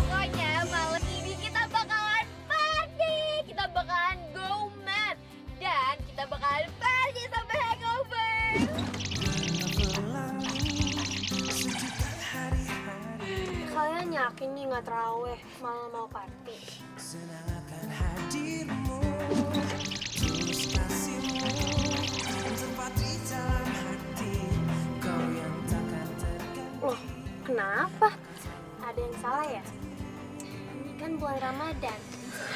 Pokoknya malam ini kita bakalan party, kita bakalan go mad, dan kita bakalan party sampai hangover. Kalian yakin nih nggak terawih malah mau party? Loh, kenapa? Ada yang salah ya? Ini kan bulan Ramadan.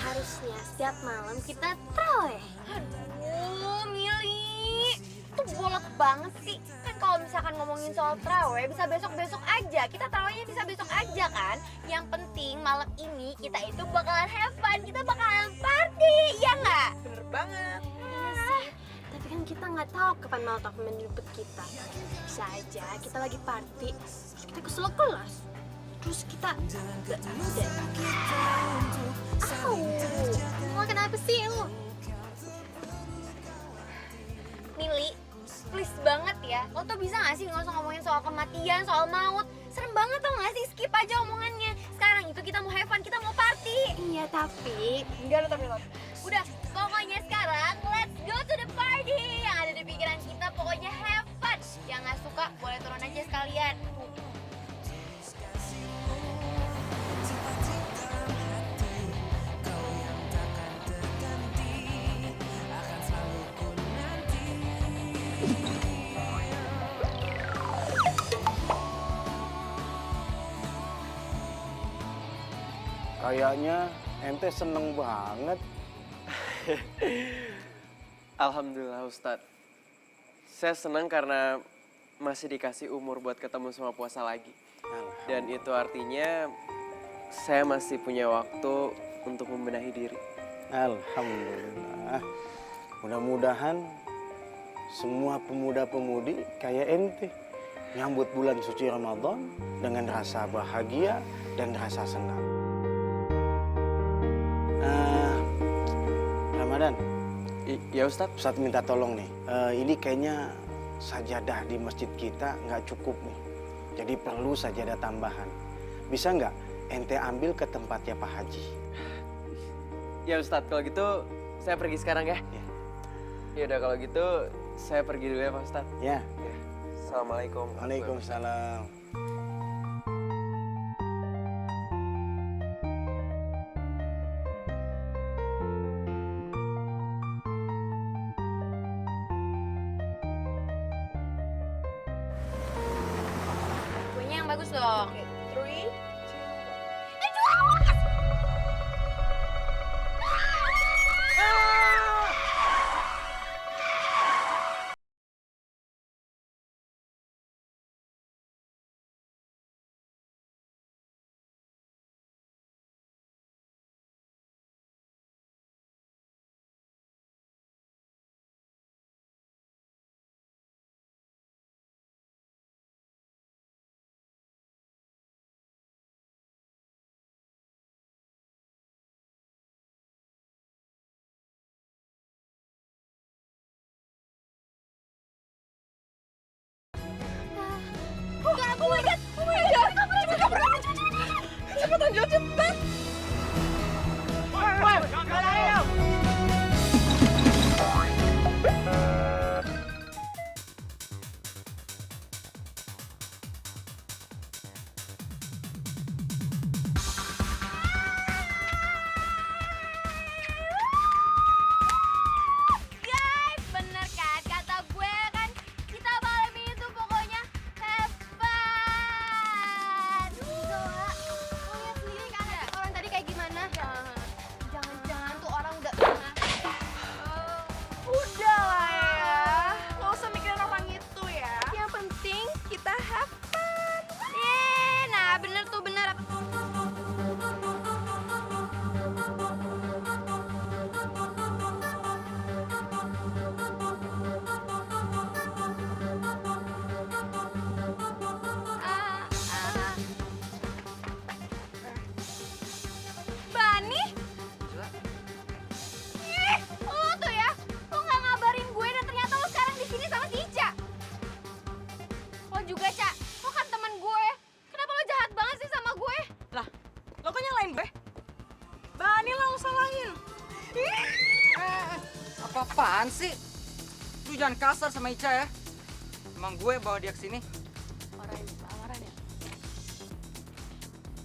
Harusnya setiap malam kita terawih. Aduh, Mili, tuh bolak banget sih. Kan kalau misalkan ngomongin soal traweh bisa besok-besok aja. Kita trawehnya bisa besok aja kan. Yang penting malam ini kita itu bakalan have fun, kita bakalan party, iya nggak? Bener banget. Iya sih. Tapi kan kita nggak tahu kapan malam takut menjemput kita. Bisa aja kita lagi party, terus kita kesel kelas. Terus kita gak udah. Mau kenapa sih lu? Mili, please banget ya. Lo tuh bisa gak sih nggak usah ngomongin soal kematian, soal maut. Serem banget tau gak sih? Skip aja omongannya. Sekarang itu kita mau have fun, kita mau party. Iya tapi Enggak ada tapi Udah, pokoknya sekarang let's go to the party. Yang ada di pikiran kita pokoknya have fun. Yang gak suka boleh turun aja sekalian. Kayaknya ente seneng banget. Alhamdulillah Ustadz. Saya senang karena masih dikasih umur buat ketemu sama puasa lagi. Dan itu artinya saya masih punya waktu untuk membenahi diri. Alhamdulillah. Mudah-mudahan semua pemuda-pemudi kayak ente nyambut bulan suci Ramadan dengan rasa bahagia dan rasa senang. Ramadan, Ya Ustadz. Ustadz minta tolong nih. Ini kayaknya sajadah di masjid kita nggak cukup nih. Jadi perlu sajadah tambahan. Bisa nggak ente ambil ke tempatnya Pak Haji? Ya Ustadz, kalau gitu saya pergi sekarang ya. Ya. Ya udah kalau gitu saya pergi dulu ya Pak Ustadz. Ya. Assalamualaikum. Waalaikumsalam. Kuenya yang bagus dong. Oke, 3, 2, Oh my god, oh my god. cepetan Jo, cepet. Guys, bener kan kata gue kan, kita malam ini tuh pokoknya have fun. Zola, lo lihat sendiri kan orang tadi Apa-apaan sih? Lu jangan kasar sama Ica ya. Emang gue bawa dia ke sini. Marahin, Pak. Marahin ya.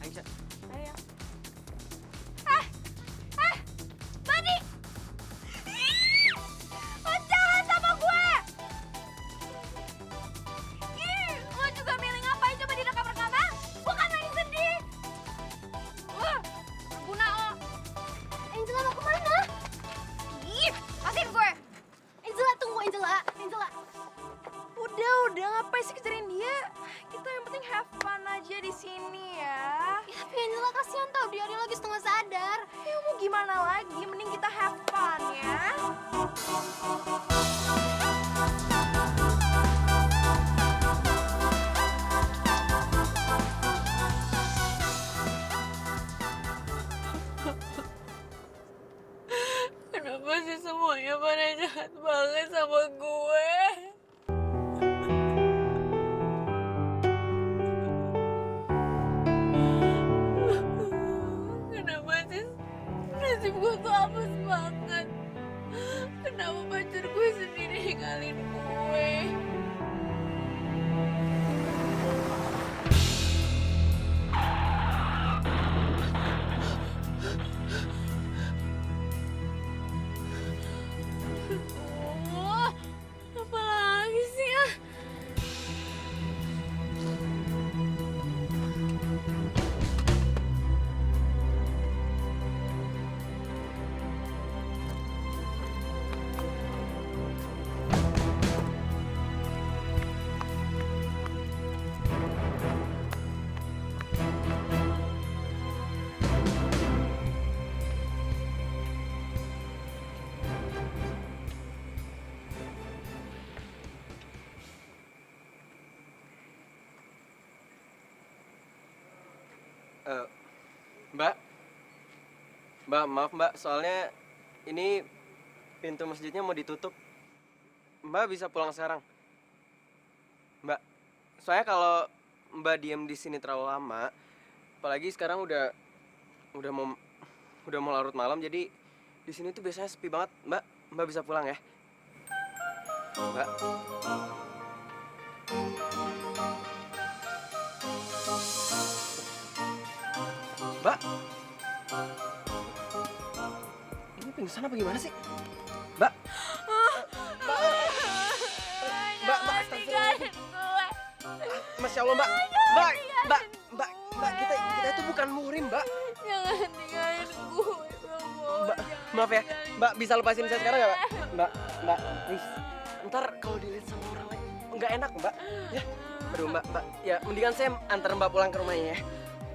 Aisyah. Ayo. Bani! Ih, lo jahat sama gue! Ih, lo juga milih ngapain coba direkam rekaman? Bukan lagi sedih! Wah, berguna lo! Angela mau kemana? Ih, lepasin gue! Angela, tunggu Angela. Angela. Udah, ngapain sih kejarin dia? Kita yang penting have fun aja di sini ya. Ya, tapi Angela kasihan tau, dia lagi setengah sadar. Ya mau gimana lagi, mending kita have fun ya. Kenapa sih semuanya pada jahat banget sama gue? Kenapa sih nasib gue tuh apes banget? Kenapa pacar gue sendiri ninggalin gue? Oh, apa lagi sih ya? Eh, Mbak, maaf Mbak, soalnya ini pintu masjidnya mau ditutup. Mbak bisa pulang sekarang. Mbak, soalnya kalau Mbak diem di sini terlalu lama, apalagi sekarang udah mau larut malam, jadi di sini tuh biasanya sepi banget. Mbak bisa pulang ya. Mbak. Mbak. Ini pingsan apa gimana sih? Mbak. Mbak, astagfirullahaladzim. Masya Allah, Mbak. Mbak, kita itu bukan muhrim, Mbak. Jangan tinggalin gue, Mbak, maaf ya. Mbak, bisa lepasin saya sekarang nggak, Mbak? Mbak, please. Ntar kalau dilihat sama orang lain, nggak enak, Mbak. Ya, aduh, Mbak. Ya, mendingan saya antar Mbak pulang ke rumahnya ya.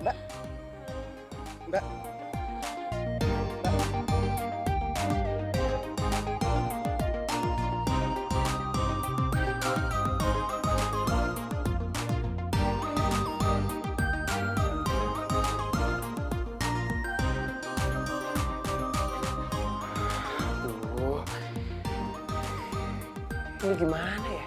Mbak. Mbak. Aduh. Ini gimana ya?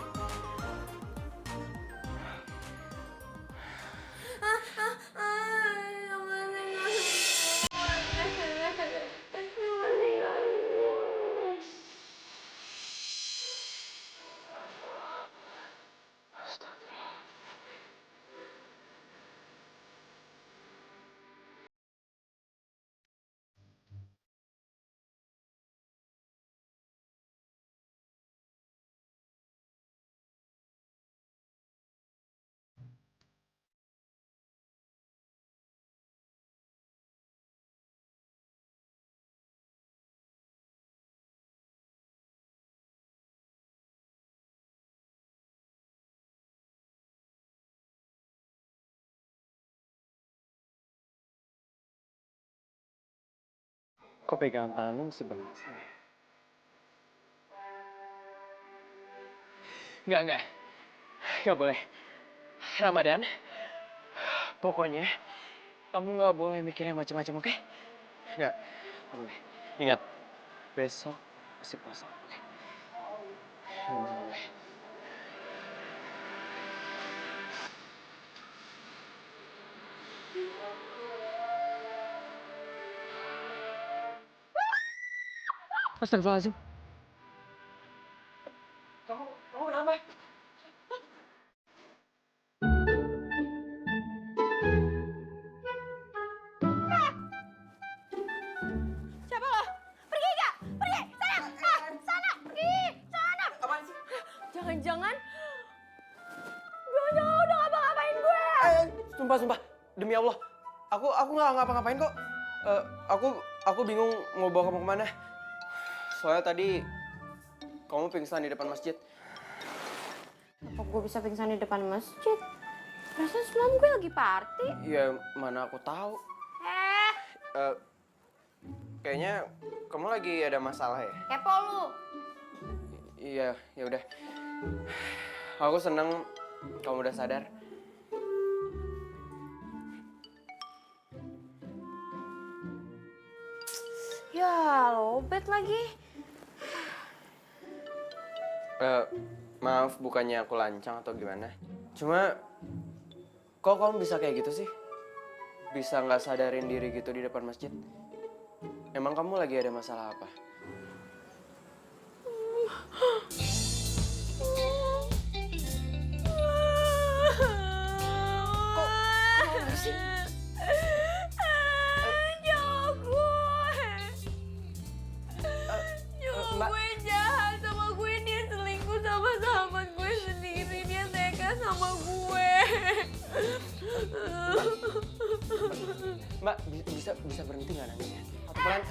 Kok pegang tangan sebelah sih? Enggak. Enggak boleh. Ramadan, pokoknya kamu nggak boleh mikir yang macam-macam, oke? Nggak boleh. Ingat, besok masih puasa, oke? Nggak boleh. Astagfirullahaladzim. Siapa lo? Pergi gak? Pergi! Sana! Sana! Pergi! Sana! Apaan sih? Jangan-jangan udah ngapa-ngapain gue. Sumpah. Demi Allah. Aku nggak ngapa-ngapain kok. Aku bingung mau bawa kamu kemana. Soalnya tadi kamu pingsan di depan masjid. Kok gue bisa pingsan di depan masjid? Perasaan semalam gue lagi party. Ya mana aku tahu. Kayaknya kamu lagi ada masalah ya? Kepo lu. Iya, ya udah. Aku seneng kamu udah sadar. Ya, lobet lagi. Maaf, bukannya aku lancang atau gimana. Cuma, kok kamu bisa kayak gitu sih? Bisa nggak sadarin diri gitu di depan masjid? Emang kamu lagi ada masalah apa? Kok sih? Jauh gue. Mbak, Gue jahat sama gue, dia selingkuh sama sahabat gue sendiri, dia tega sama gue. Mbak, bisa berhenti nggak nangis ya? Atau pelan?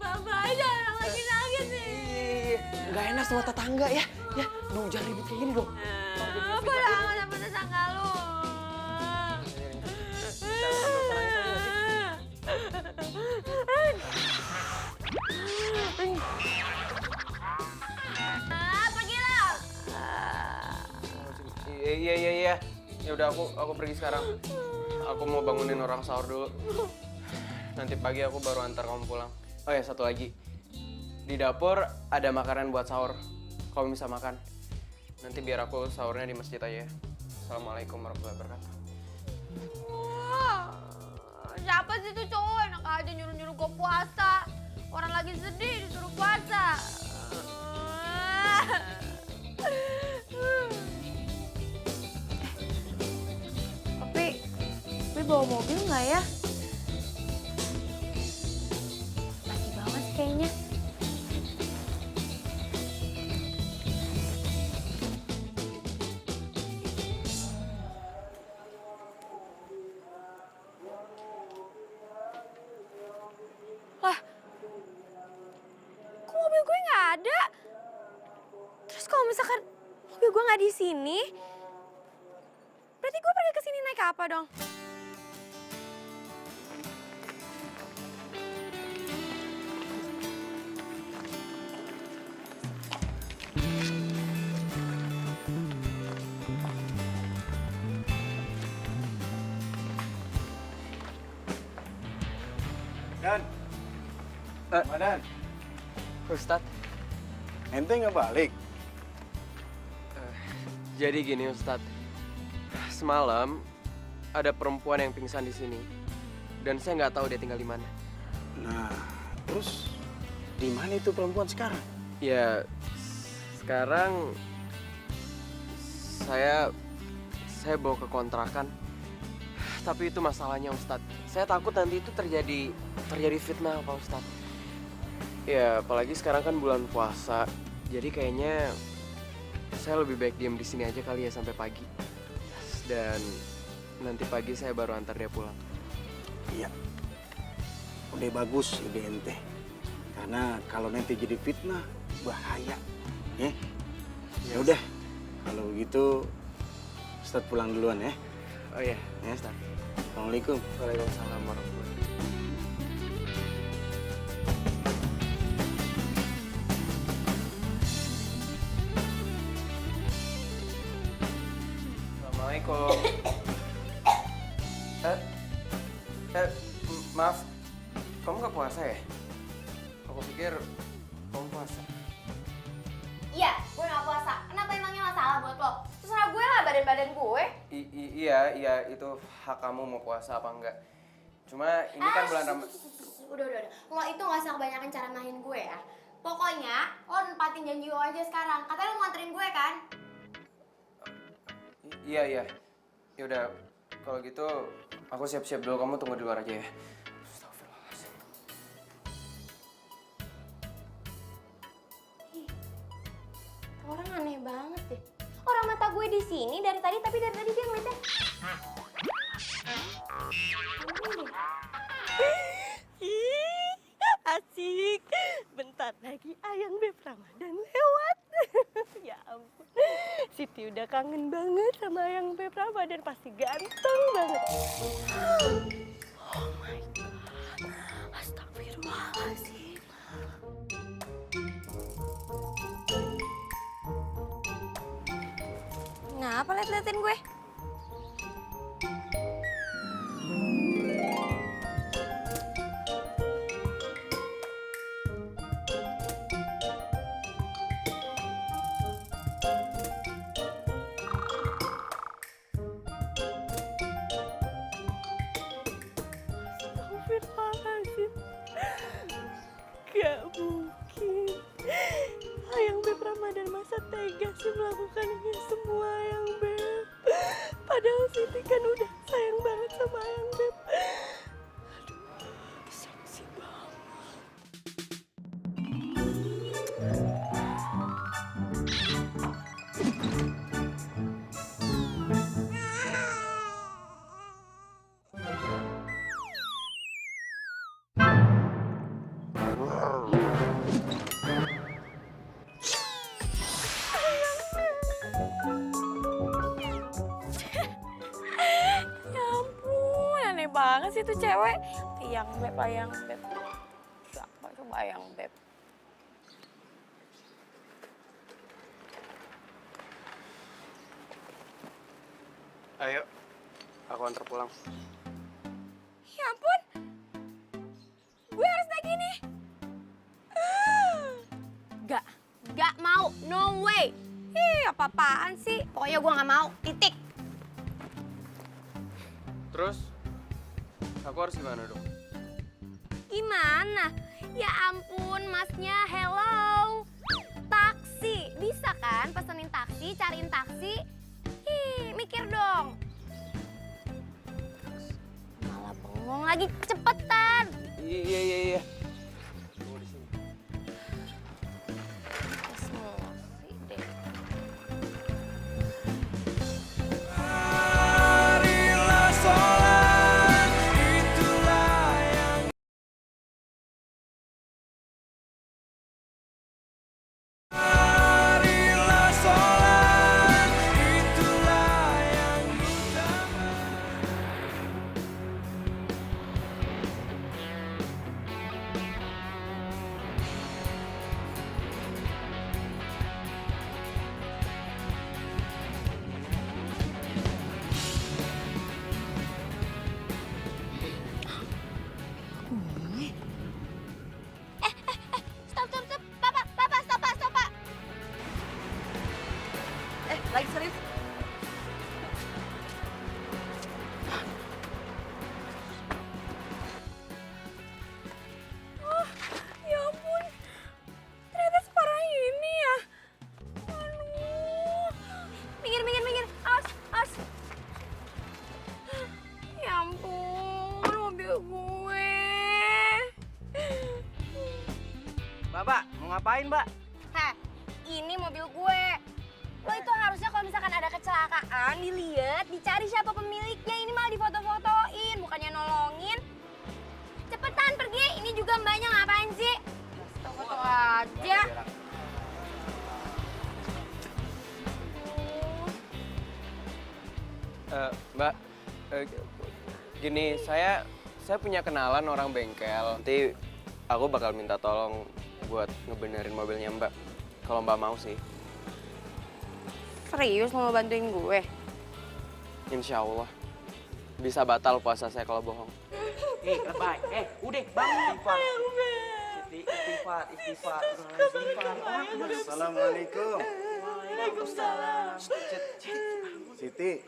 Mbak aja orang lagi nangis nih. Nggak enak sama tetangga ya. Ya, duh jangan ribut kayak gini dong. Apa jangan sama tetangga lu? Pergilah. Iya. Ya udah aku pergi sekarang. Aku mau bangunin orang sahur dulu. Nanti pagi aku baru antar kamu pulang. Oh ya, satu lagi. Di dapur ada makanan buat sahur. Kamu bisa makan. Nanti biar aku sahurnya di masjid aja ya. Assalamualaikum warahmatullahi wabarakatuh. Wah, siapa sih tuh cowok enak aja nyuruh-nyuruh gue puasa. Orang lagi sedih disuruh puasa. Tapi bawa mobil nggak ya? Masih bawa sih kayaknya. Lah, kok mobil gue nggak ada? Terus kalau misalkan mobil gue nggak di sini, berarti gue pergi ke sini naik apa dong? Dan, Ramadan, Ustadz, ente nggak balik? jadi gini Ustadz. Semalam ada perempuan yang pingsan di sini. Dan saya nggak tahu dia tinggal di mana. Nah, terus di mana itu perempuan sekarang? Ya, sekarang saya bawa ke kontrakan. Tapi itu masalahnya Ustadz. Saya takut nanti itu terjadi fitnah Pak Ustadz. Ya, apalagi sekarang kan bulan puasa. Jadi kayaknya saya lebih baik diam di sini aja kali ya sampai pagi. Dan nanti pagi saya baru antar dia pulang. Iya. Udah bagus ide ente. Karena kalau nanti jadi fitnah, bahaya. Ya udah, kalau begitu Ustadz pulang duluan ya. Oh iya, Ya. Ustadz. Assalamualaikum. Waalaikumsalam warahmatullahi wabarakatuh. Assalamualaikum. Maaf, kamu nggak puasa ya? Aku pikir kamu puasa. Iya, gue gak puasa. Kenapa emangnya masalah buat lo? Terserah gue lah badan-badan gue. Iya, itu hak kamu mau puasa apa enggak. Cuma ini kan bulan Ramadan. Udah. Lo itu gak usah kebanyakan cara main gue ya. Pokoknya, lo nempatin janji lo aja sekarang. Katanya lo mau nganterin gue kan? Iya. Yaudah, kalau gitu Aku siap-siap dulu, kamu tunggu di luar aja ya. Astagfirullahaladzim. Orang aneh banget deh. Orang mata gue di sini dari tadi, tapi dari tadi dia ngeliatnya. Asik. Bentar lagi Ayang Beb Ramadan lewat. Ya ampun. Siti udah kangen banget sama Ayang Beb Ramadan. Pasti ganteng banget. Oh my God. Astagfirullahaladzim. Ngapa liat-liatin gue? Astagfirullahaladzim. Gak mungkin. Ayang Beb Ramadan masa tega sih melakukan ini semua Ayang Beb. Padahal Siti kan udah sayang banget sama Ayang Beb. Aduh, seksi banget. Ya ampun, aneh banget sih tuh cewek. Ayang Beb, Ayang Beb. Siapa coba Ayang Beb? Ayo, aku antar pulang. Ya ampun. Gue harus naik ini. Gak mau. No way. Ih, apa-apaan sih? Pokoknya gue gak mau. Titik. Terus, aku harus gimana dong? Gimana? Ya ampun, masnya. Hello. Taksi. Bisa kan pesenin taksi, cariin taksi? Ih, mikir dong. Malah bengong lagi. Cepetan. Iya. Emosi deh. Stop. Papa, stop, Pak. Lagi serius? Ya ampun, ternyata separah ini ya. Aduh. Minggir. Awas. Ya ampun, mobil gue. Mbak, mau ngapain, Mbak? Heh, ini mobil gue. Lo itu harusnya kalau misalkan ada kecelakaan, dilihat, dicari siapa pemiliknya. Ini malah difoto-fotoin, bukannya nolongin. Cepetan pergi, ini juga mbaknya ngapain sih? Foto-foto aja. Mbak, gini, saya punya kenalan orang bengkel. Nanti aku bakal minta tolong buat ngebenerin mobilnya Mbak. Kalau Mbak mau sih. Serius mau bantuin gue? Insya Allah. Bisa batal puasa saya kalau bohong. Lebay. Udah, bangun. Istighfar. Assalamualaikum. Waalaikumsalam. Siti,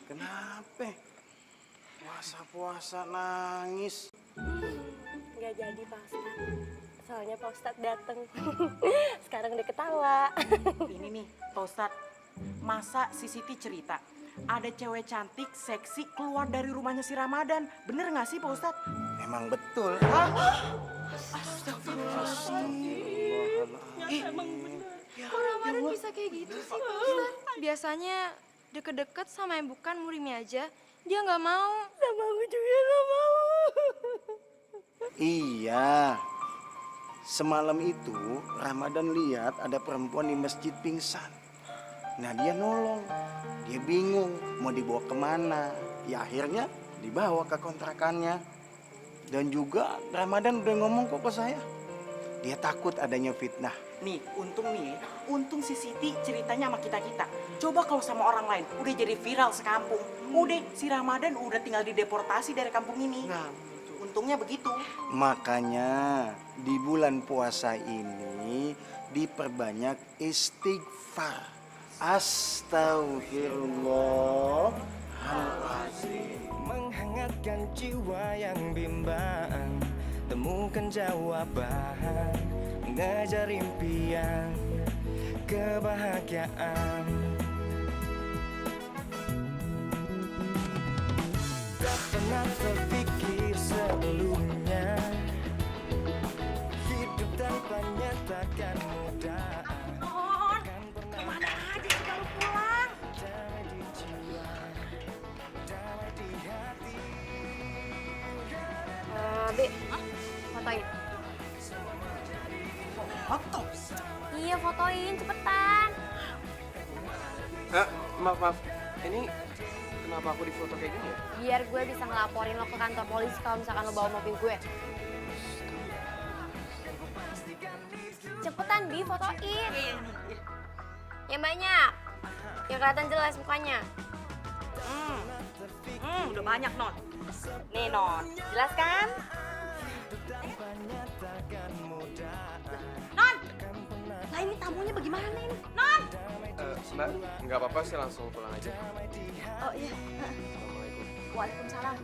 kenapa? Puasa-puasa nangis. Nggak jadi Pak Ustadz. Soalnya Pak Ustadz dateng. Sekarang udah ketawa. Ini nih, Pak Ustadz, masa si Siti cerita ada cewek cantik, seksi keluar dari rumahnya si Ramadan. Bener nggak sih Pak Ustadz? Memang betul. Kok Ramadan bisa kayak gitu sih, Pak Ustadz? Biasanya deket-deket sama yang bukan Murimi aja, dia nggak mau. Sama aku juga gak mau. Iya. Semalam itu Ramadan lihat ada perempuan di masjid pingsan. Nah dia nolong. Dia bingung mau dibawa kemana. Ya akhirnya dibawa ke kontrakannya. Dan juga Ramadan udah ngomong kok ke saya. Dia takut adanya fitnah. Nih, untung si Siti ceritanya sama kita-kita. Coba kalau sama orang lain, udah jadi viral sekampung. Udah, si Ramadan udah tinggal dideportasi dari kampung ini. Nah, untungnya begitu. Makanya di bulan puasa ini diperbanyak istighfar. Astagfirullahaladzim. Menghangatkan jiwa yang bimbang, temukan jawaban, mengejar impian, kebahagiaan. Tak pernah terpikir sebelumnya, hidup tanpanya takkan mudah. Kemana aja sih kalau pulang? Damai di jiwa, damai di hati. Bi, fotoin. Foto? Iya, fotoin, cepetan. Maaf. Ini kenapa aku difoto kayak gini ya? Biar gue bisa ngelaporin lo ke kantor polisi kalau misalkan lo bawa mobil gue. Cepetan, Bi, fotoin. Yang banyak. Yang kelihatan jelas mukanya. Udah banyak, Non. Nih, Non. Jelas kan? Non! Lah ini tamunya bagaimana ini? Non! Mbak, nggak apa-apa sih, langsung pulang aja. Oh iya. Assalamualaikum. Waalaikumsalam.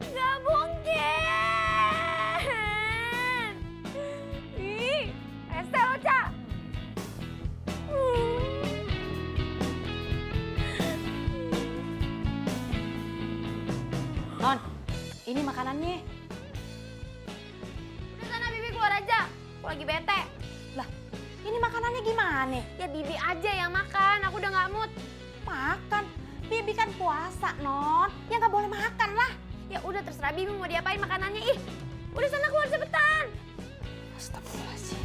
Nggak mungkin. Ih, Estel, Ocha. Non, ini makanannya. Udah sana Bibi keluar aja. Aku lagi bete. Lah, ini makanannya gimana? Ya Bibi aja yang makan, aku udah nggak mood. Makan. Bibi kan puasa, Non. Ya nggak boleh makan lah. Ya udah terserah Bibi mau diapain makanannya. Ih, udah sana keluar cepetan. Astagfirullahaladzim.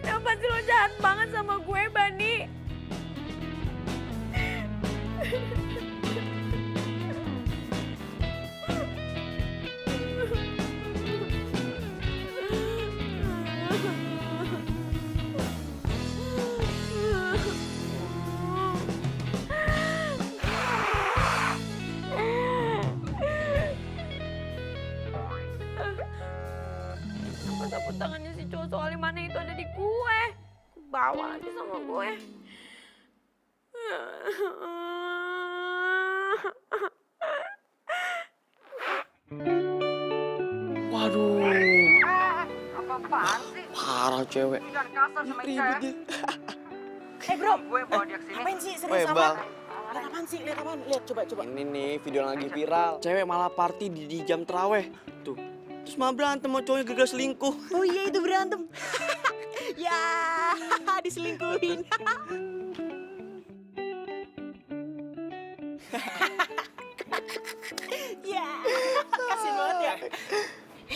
Kenapa sih lo jahat banget sama gue, Bani? Sapu tangannya si cowok soalnya mana itu ada di gue. Bawa lagi sama gue. Waduh, Apa-apaan sih? parah cewek. Lu jangan kasar sama Ica ya. Bro, Gue bawa dia kesini. apain sih? Weh, Serius Bang. apa? Lihat apaan sih? Lihat apaan? Lihat, coba. Ini nih video yang lagi viral. Cewek malah party di jam terawih. Tuh. Terus malah berantem sama cowoknya gara-gara selingkuh. Oh iya, itu berantem. Ya, diselingkuhin. Ya, kasian banget ya.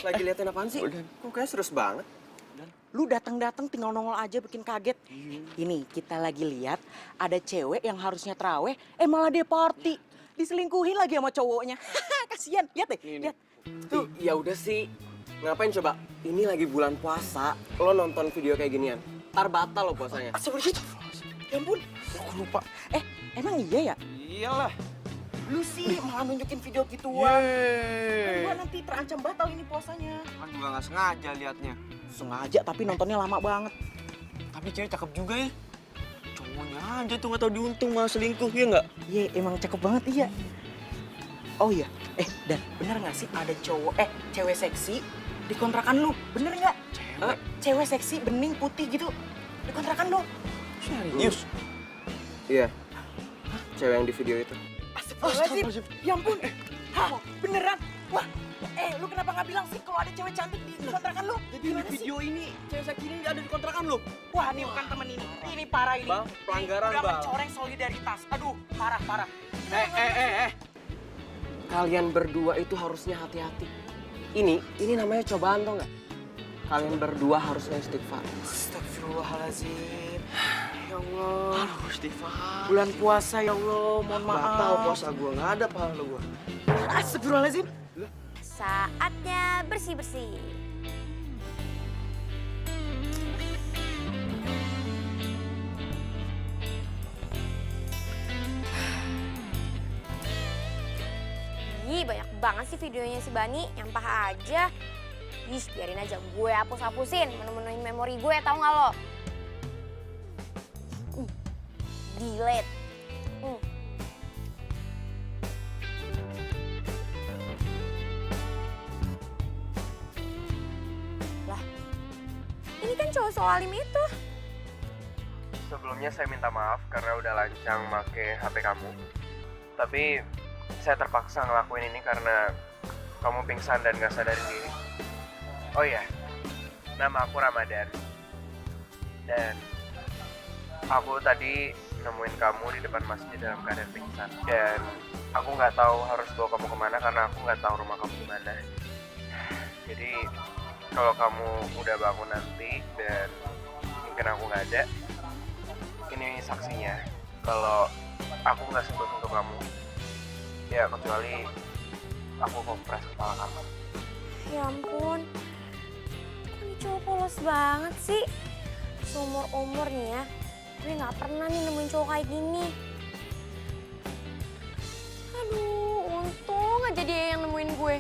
Lagi liatin apaan sih? Kok kayak serius banget? Lu datang-datang tinggal nongol aja bikin kaget. Ini kita lagi lihat ada cewek yang harusnya terawih, malah dia party. Diselingkuhin lagi sama cowoknya. Kasian, lihat deh, lihat. Tuh, ya udah sih. Ngapain coba? Ini lagi bulan puasa, lo nonton video kayak ginian. Ntar batal lo puasanya. Ya ampun, aku lupa. Emang iya ya? Iyalah. Lu sih malah nunjukin video gituan. Kan gua nanti terancam batal ini puasanya. Kan juga nggak sengaja liatnya. Sengaja tapi nontonnya lama banget. Tapi cewek cakep juga ya. Cowoknya aja tuh nggak tahu diuntung malah selingkuh, ya nggak? Iya, emang cakep banget iya. Oh iya, Dan bener nggak sih ada cewek seksi di kontrakan lu? Bener nggak? Cewek seksi, bening, putih gitu di kontrakan lu. Serius? Iya. Cewek yang di video itu. Astagfirullahaladzim. Ya ampun. Hah, beneran? Wah, lu kenapa nggak bilang sih kalau ada cewek cantik di kontrakan lu? Jadi di video ini cewek seksi ini ada di kontrakan lo. Wah, ini bukan temen ini. Ini parah ini. Bang, pelanggaran, Udah Bang. mencoreng solidaritas. Aduh, parah. Kalian berdua itu harusnya hati-hati. Ini namanya cobaan tau nggak? Kalian berdua harusnya istighfar. Astagfirullahaladzim. Ya Allah. Aduh, istighfar. Bulan puasa ya Allah, mohon maaf. Batal puasa gue, nggak ada pahala gue. Astagfirullahaladzim. Saatnya bersih-bersih. Ih, banyak banget sih videonya si Bani, nyampah aja. Ih, biarin aja, gue hapus-hapusin, menu-menuin memori gue, tau gak lo? Delete. Lah, ini kan cowok soalim itu. Sebelumnya saya minta maaf karena udah lancang make HP kamu. Tapi saya terpaksa ngelakuin ini karena kamu pingsan dan gak sadarin diri. Oh iya, nama aku Ramadan. Dan aku tadi nemuin kamu di depan masjid dalam keadaan pingsan. Dan aku nggak tahu harus bawa kamu kemana karena aku nggak tahu rumah kamu di mana. Jadi kalau kamu udah bangun nanti dan mungkin aku nggak ada, ini saksinya kalau aku nggak sebut untuk kamu. Ya kecuali aku kompres kepala kamu. Ya ampun, kok ini cowok polos banget sih? Seumur-umur nih ya, gue gak pernah nih nemuin cowok kayak gini. Aduh, untung aja dia yang nemuin gue.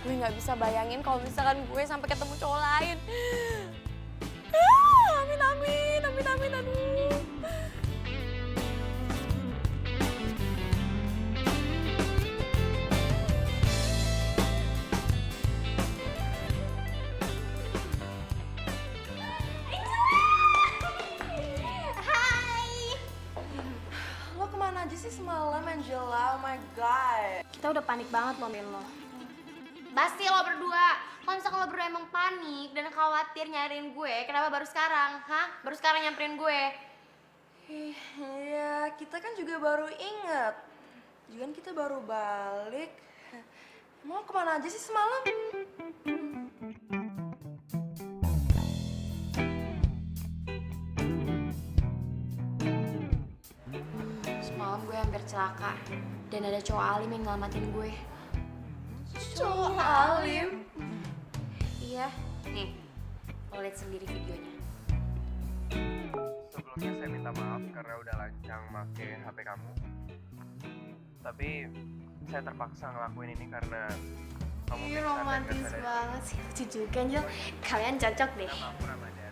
Gue gak bisa bayangin kalau misalkan gue sampai ketemu cowok lain. Amin, aduh. Lo kemana aja sih semalam, Angela? Oh my God. Kita udah panik banget loh, Min lo. Pasti lo berdua, kalau misalkan lo berdua emang panik dan khawatir nyariin gue, kenapa baru sekarang? Hah? Baru sekarang nyamperin gue? Iya, kita kan juga baru inget. Juga kan kita baru balik. Emang lo kemana aja sih semalam? Semalam gue hampir celaka dan ada cowok alim yang ngelamatin gue. Cowok alim? Iya. Nih, lo lihat sendiri videonya. Sebelumnya saya minta maaf karena udah lancang make HP kamu. Tapi saya terpaksa ngelakuin ini karena kamu Ih, pingsan dan romantis gak sadar. banget sih. Lucu juga, Angel. Kalian cocok deh. Nama aku Ramadan.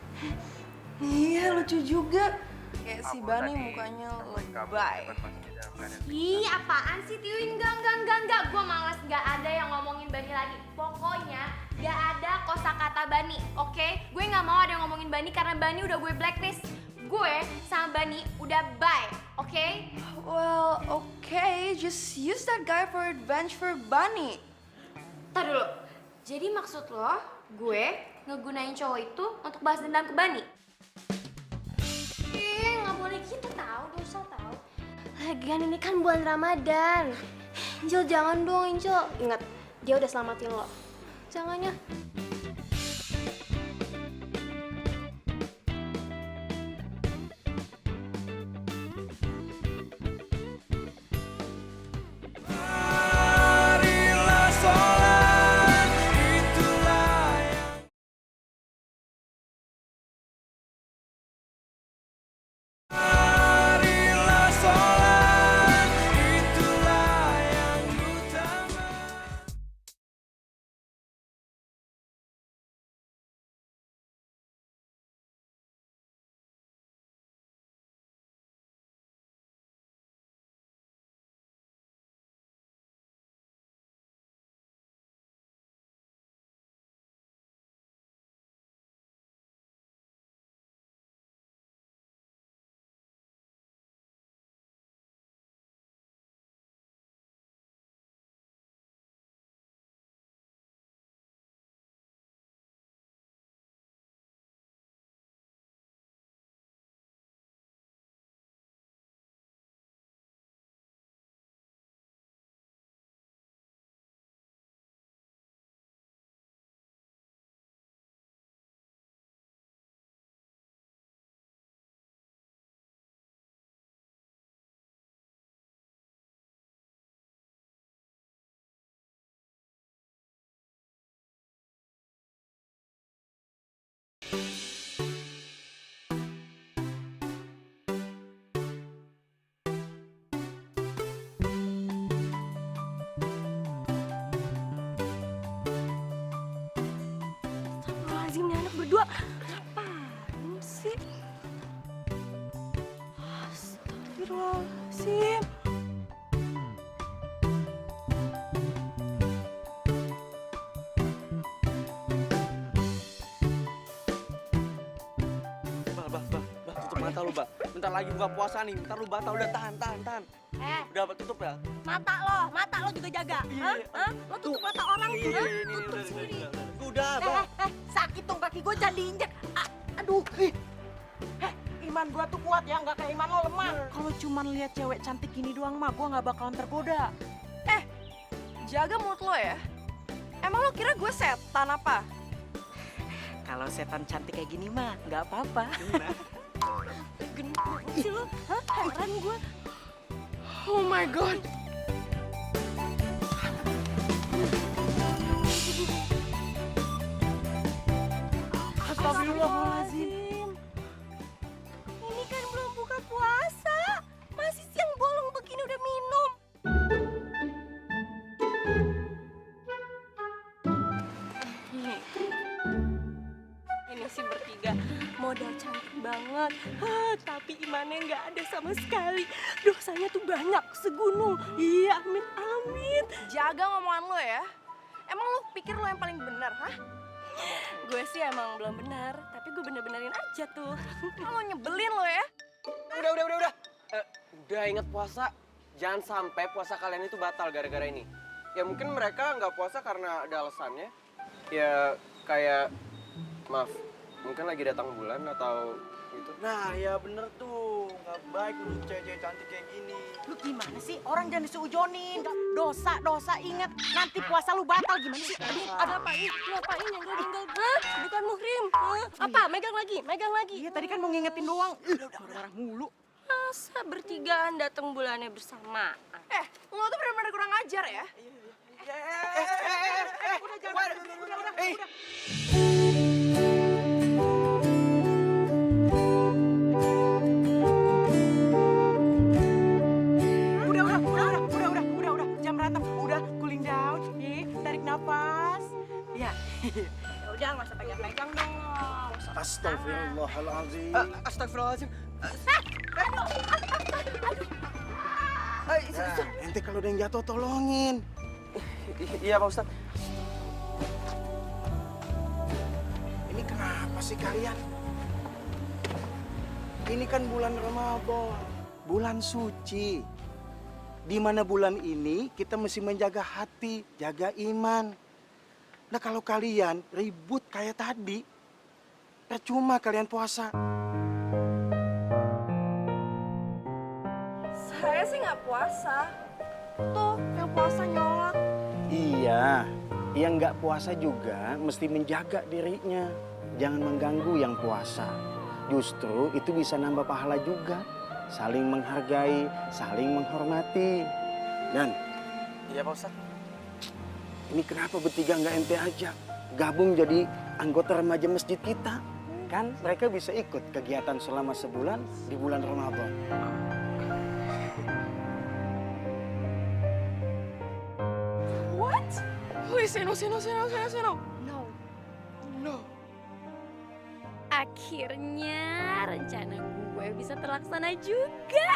Iya, lucu juga. Kayak si Aku Bani tadi mukanya nemuin kamu di lebay. depan masjid dalam keadaan Ih, apaan sih, Tiwi? Enggak. Gue males, gak ada yang ngomongin Bani lagi. Pokoknya gak ada kosakata Bani, oke? Gue gak mau ada yang ngomongin Bani karena Bani udah gue blacklist. Gue sama Bani udah bye, oke? Well, okay. Just use that guy for revenge for Bunny. Tar dulu, jadi maksud lo, gue ngegunain cowok itu untuk balas dendam ke Bani? Gak boleh gitu tau, dosa tau. Lagian ini kan bulan Ramadan. Angel, jangan dong, Angel. Ingat, dia udah selamatin lo. Jangan ya. gua. Apaan sih? Astagfirullahaladzim. Bah, tutup mata lu, Bah. Bentar lagi buka puasa nih, bentar lu batal, udah tahan. Udah, Bah, tutup ya. Mata lo juga jaga. Hah? Hah? Lo tutup mata orang tuh. Hah? Tutup sendiri. Udah, Bah. Sakit dong kaki gue jangan diinjek. Aduh. Iman gua tuh kuat ya, nggak kayak iman lo lemah. Kalau cuman lihat cewek cantik gini doang mah, gua nggak bakalan tergoda. Jaga mulut lo ya. Emang lo kira gue setan apa? Kalau setan cantik kayak gini mah, nggak apa-apa. Gendut sih lo. Hah? Heran gue. Oh my god. Astagfirullahaladzim. Ini kan belum buka puasa. Masih siang bolong begini udah minum. Ini sih bertiga modal cantik banget. Tapi imannya nggak ada sama sekali. Dosanya tuh banyak segunung. Iya, amit-amit. Jaga ngomongan lo ya. Emang lo pikir lo yang paling benar, hah? Gue sih emang belum benar, tapi gue bener-benerin aja tuh. Lo nyebelin lo ya. Udah. Udah inget puasa. Jangan sampai puasa kalian itu batal gara-gara ini. Ya mungkin mereka nggak puasa karena ada alasannya. Ya kayak, maaf, mungkin lagi datang bulan atau gitu. Nah, ya bener tuh. Nggak baik lu cewek-cewek cantik kayak gini. Lu gimana sih? Orang jangan disuujonin. Dosa ingat. Nanti puasa lu batal gimana sih? Aduh, Ada apain? Ngapain nyenggol-nyenggol? Hah? Bukan muhrim. Hah? Apa? Megang lagi. iya tadi kan mau ngingetin doang. Marah-marah mulu. Masa bertigaan datang bulannya bersama? Lo tuh benar-benar kurang ajar ya. Udah. Jam berantem. Udah, cooling down. Tarik nafas. Ya. Ya udah, nggak usah pegang-pegang dong. Astagfirullahaladzim. Astagfirullahaladzim. Ente kalau ada yang jatuh tolongin. Iya Pak Ustadz. Ini kenapa sih kalian? Ini kan bulan Ramadan, bulan suci. Di mana bulan ini kita mesti menjaga hati, jaga iman. Nah kalau kalian ribut kayak tadi, percuma kalian puasa. Saya sih nggak puasa. Tuh, yang puasa nyolot. Iya, yang nggak puasa juga mesti menjaga dirinya. Jangan mengganggu yang puasa. Justru itu bisa nambah pahala juga. Saling menghargai, saling menghormati. Dan Iya Pak Ustadz. ini kenapa bertiga nggak ente ajak? Gabung jadi anggota remaja masjid kita. Kan mereka bisa ikut kegiatan selama sebulan di bulan Ramadan. What? Please, no. No. Akhirnya rencana gue bisa terlaksana juga.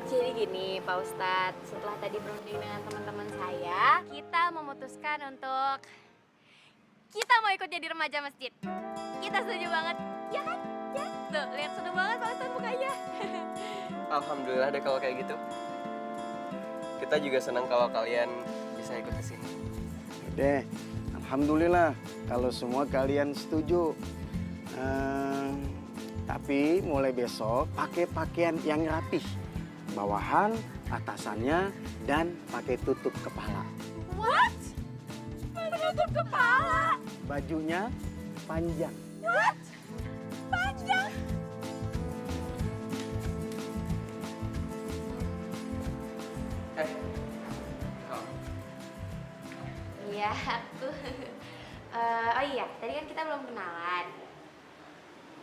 Jadi gini Pak Ustadz, setelah tadi berunding dengan teman-teman saya, kita memutuskan untuk kita mau ikut jadi remaja masjid. Kita setuju banget, ya kan? Ya, tuh lihat seneng banget Pak Ustadz mukanya. Alhamdulillah deh kalau kayak gitu. Kita juga senang kalau kalian bisa ikut ke sini. Deh, alhamdulillah kalau semua kalian setuju. Tapi mulai besok pakai pakaian yang rapih. Bawahan, atasannya, dan pakai tutup kepala. What? Menutup kepala? Bajunya panjang. What? Panjang? Iya, aku. Oh iya, tadi kan kita belum kenalan.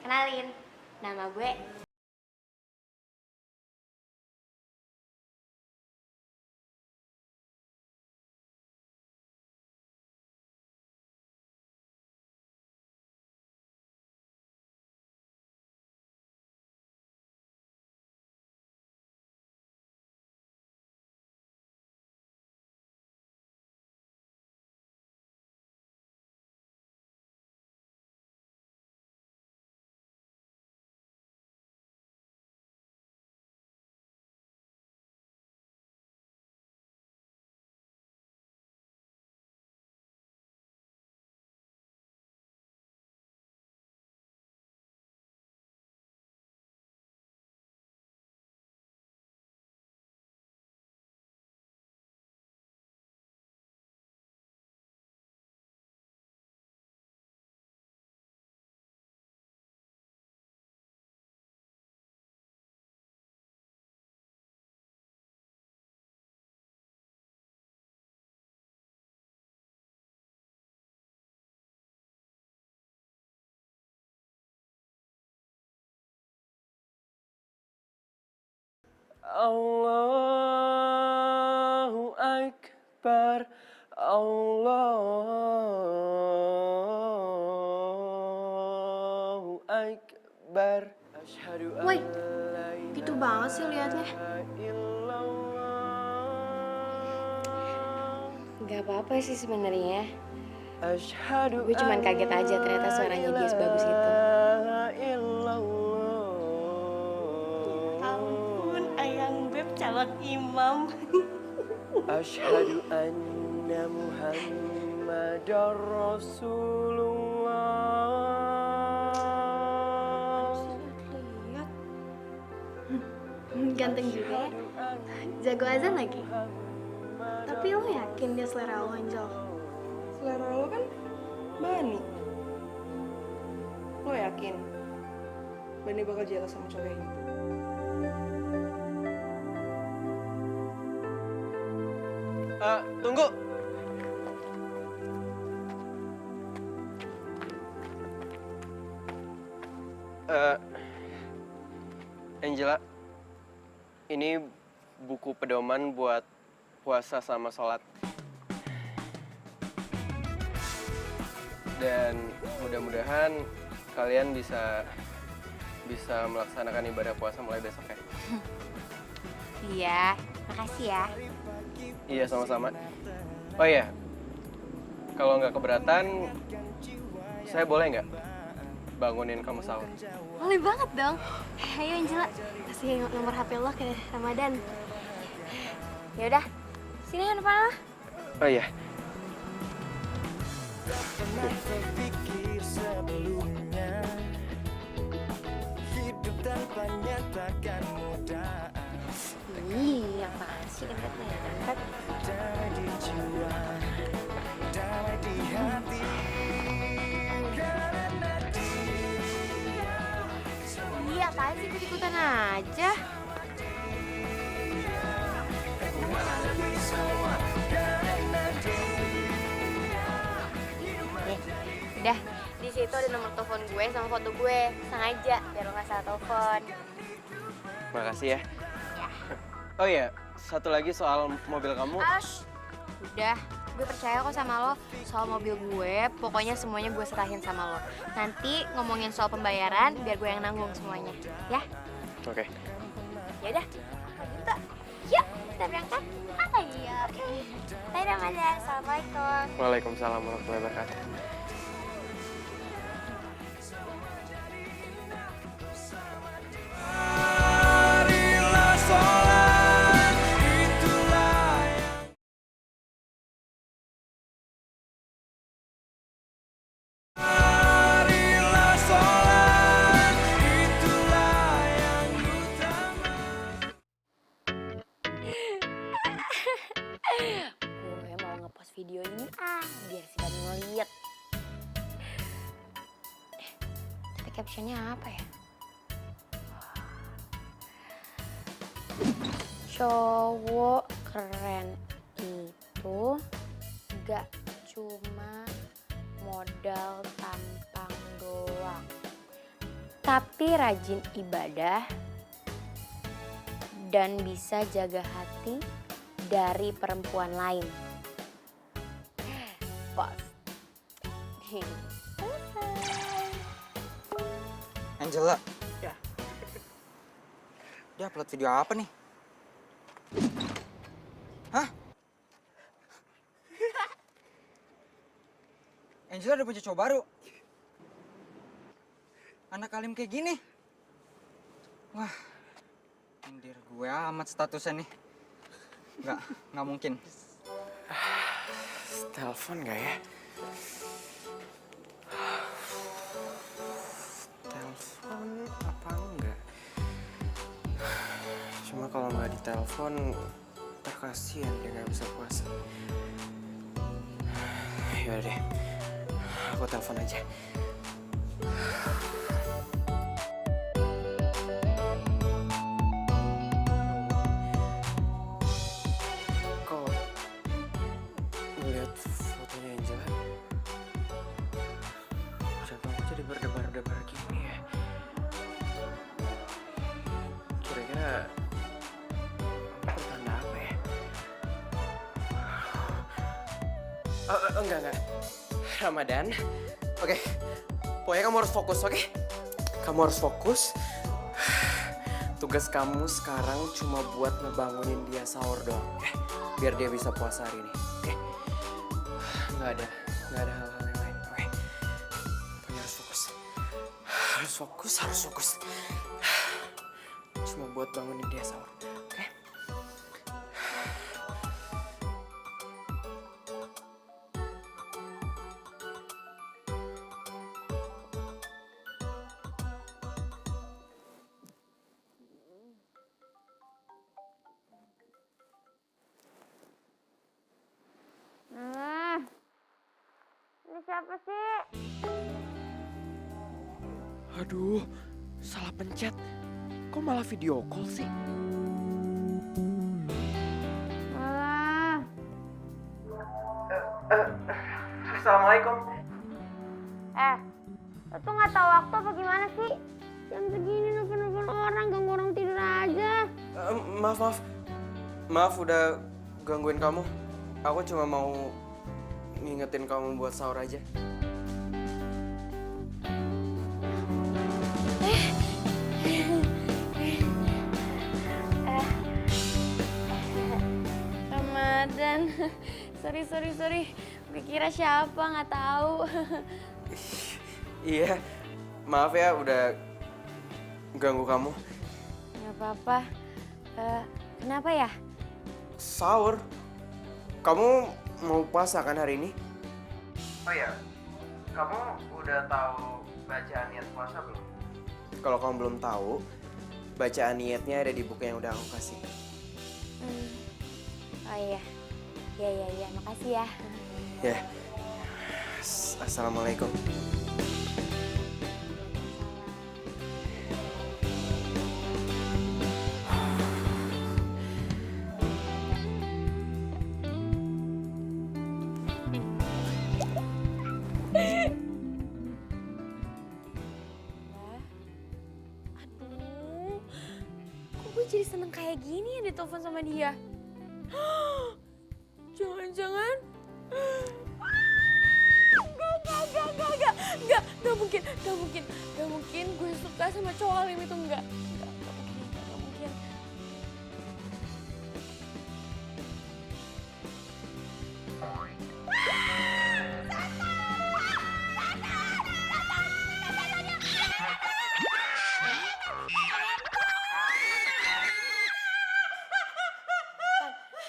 Kenalin, nama gue Allahu Akbar, Allahu Akbar. Asyhadu an Woi, la gitu banget sih liatnya. ilaha illallah. Gak apa-apa sih sebenarnya. Asyhadu Gue cuman kaget aja ternyata suaranya dia sebagus itu. Ampun, Ayang Beb calon imam. Asyhadu anna Muhammadar Rasulullah. Lihat. Ganteng juga ya. Jago azan lagi. Tapi lo yakin dia selera lo, Angel? Selera lo kan Bani. Lo yakin Bani bakal jelas sama cowok ini? Tunggu. Angela, ini buku pedoman buat puasa sama sholat. Dan mudah-mudahan kalian bisa melaksanakan ibadah puasa mulai besok ya. Iya, makasih ya. Iya, sama-sama. Oh iya, kalau nggak keberatan, saya boleh nggak bangunin kamu sahur? Boleh banget dong. Ayo Angela, kasih nomor HP lo ke Ramadan. Ya udah, sini handphone lo. Oh iya. Pernah terpikir sebelumnya hidup tanpanya takkan mudah. Ih, apaan sih angkat. Damai di jiwa, damai di hati. Karena Iya, apaan sih ikut-ikutan aja? Udah, di situ ada nomor telepon gue sama foto gue. Sengaja biar lo nggak salah telepon. Makasih ya. Oh iya, satu lagi soal mobil kamu. Ash, udah. Gue percaya kok sama lo. Soal mobil gue, pokoknya semuanya gue serahin sama lo. Nanti ngomongin soal pembayaran, biar gue yang nanggung semuanya. Ya? Oke. Ya udah. Kalau gitu, yuk kita berangkat. Iya. Bye Ramadan. Assalamualaikum. Waalaikumsalam warahmatullahi wabarakatuh. marilah sholat, itulah yang marilah sholat, itulah yang utama. Gue mau ngepost video ini biar si Bani ngeliat. Tapi captionnya apa ya? Cowok keren itu gak cuma modal tampang doang, tapi rajin ibadah dan bisa jaga hati dari perempuan lain. Pos. Angela. Ya. Dia upload video apa nih? Hah? Angela udah punya cowok baru. Anak alim kayak gini. Wah, nyindir gue amat statusnya nih. Nggak mungkin. Telepon nggak ya? Telepon apa enggak? Cuma kalau nggak ditelepon, ntar kasihan dia nggak bisa puasa. Yaudah deh, aku telepon aja. Kok ngeliat fotonya Angela, jantungku jadi berdebar-debar gini ya. Kira-kira Enggak. Ramadan. Oke. Pokoknya kamu harus fokus, oke? Kamu harus fokus. Tugas kamu sekarang cuma buat ngebangunin dia sahur doang, oke? Biar dia bisa puasa hari ini, oke? Nggak ada hal-hal yang lain, oke? Pokoknya harus fokus. Harus fokus. Cuma buat bangunin dia sahur, oke? Ini siapa sih? Aduh, salah pencet. Kok malah video call sih? Alah. Assalamualaikum. Lo tuh nggak tahu waktu apa gimana sih? Jam segini nelfon orang, ganggu orang tidur aja. Maaf udah gangguin kamu. Aku cuma mau ngingetin kamu buat sahur aja. Ramadan. Sorry. Gue kira siapa, nggak tahu. Iya, maaf ya udah ganggu kamu. Nggak apa-apa. Kenapa ya? Sahur. Kamu mau puasa kan hari ini? Oh iya, kamu udah tahu bacaan niat puasa belum? Kalau kamu belum tahu, bacaan niatnya ada di buku yang udah aku kasih. Oh iya. Ya, makasih ya. Ya. Assalamualaikum. Aduh, kok gue jadi seneng kayak gini ya ditelepon sama dia? Jangan-jangan... Gak mungkin gue suka sama cowok alim itu, enggak mungkin.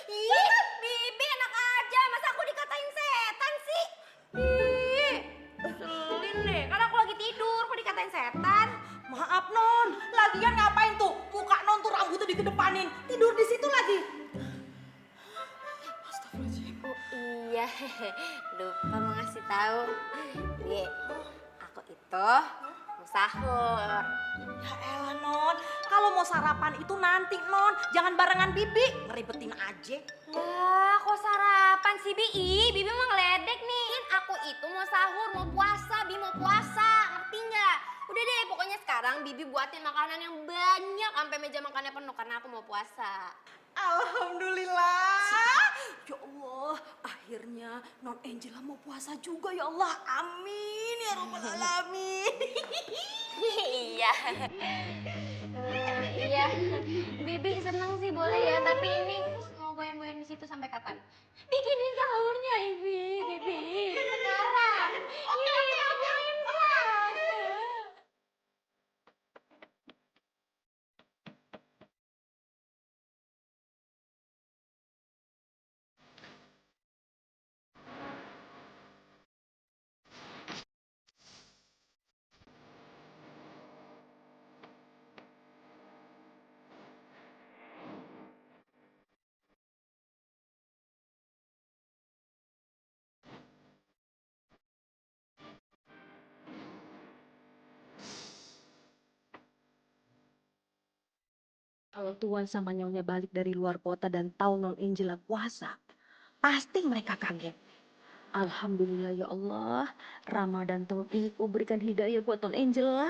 Ih, Bibi enak aja, masa aku dikatain setan sih? Ih, keselin deh, kan aku lagi tidur, kok dikatain setan? Maaf Non, lagian ngapain tuh? Muka Non tuh rambutnya dikedepanin, tidur di situ lagi. Oh iya, lupa mau ngasih tahu. Nih, aku itu mau sahur. Ya elah Non, kalau mau sarapan itu nanti Non, jangan barengan Bibi, ngeribetin aja. Lah, kok sarapan sih, Bibi mah ngeledek nih. Kan aku itu mau sahur, mau puasa, Bi mau puasa, ngerti nggak? Udah deh, pokoknya sekarang Bibi buatin makanan yang banyak sampai meja makannya penuh karena aku mau puasa. Alhamdulillah. Ya Allah, akhirnya Non Angela mau puasa juga ya Allah. Amin ya rabbal alamin. Iya. Iya, Bibi seneng sih boleh ya, tapi ini mau goyang-goyang di situ sampai kapan? Bikinin sahurnya, Bibi. Sekarang. Ini sahurnya puasa. Kalau Tuan sama Nyonya balik dari luar kota dan tahu Non Angela puasa, pasti mereka kaget. Alhamdulillah ya Allah, Ramadan tahun ini Kau berikan hidayah buat Non Angela.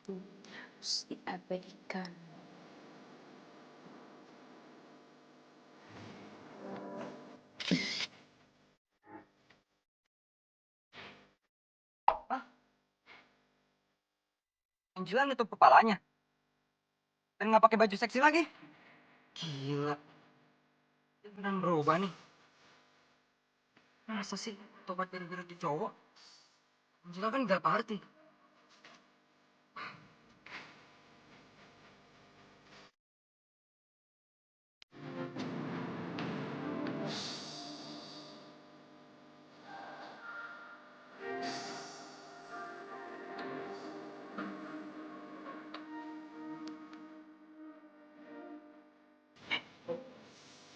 Harus diabadikan. Angela nutup kepalanya. Dan nggak pakai baju seksi lagi. Gila. Dia beneran berubah nih. Masa sih tobat gara-gara di cowok? Angela kan nggak party.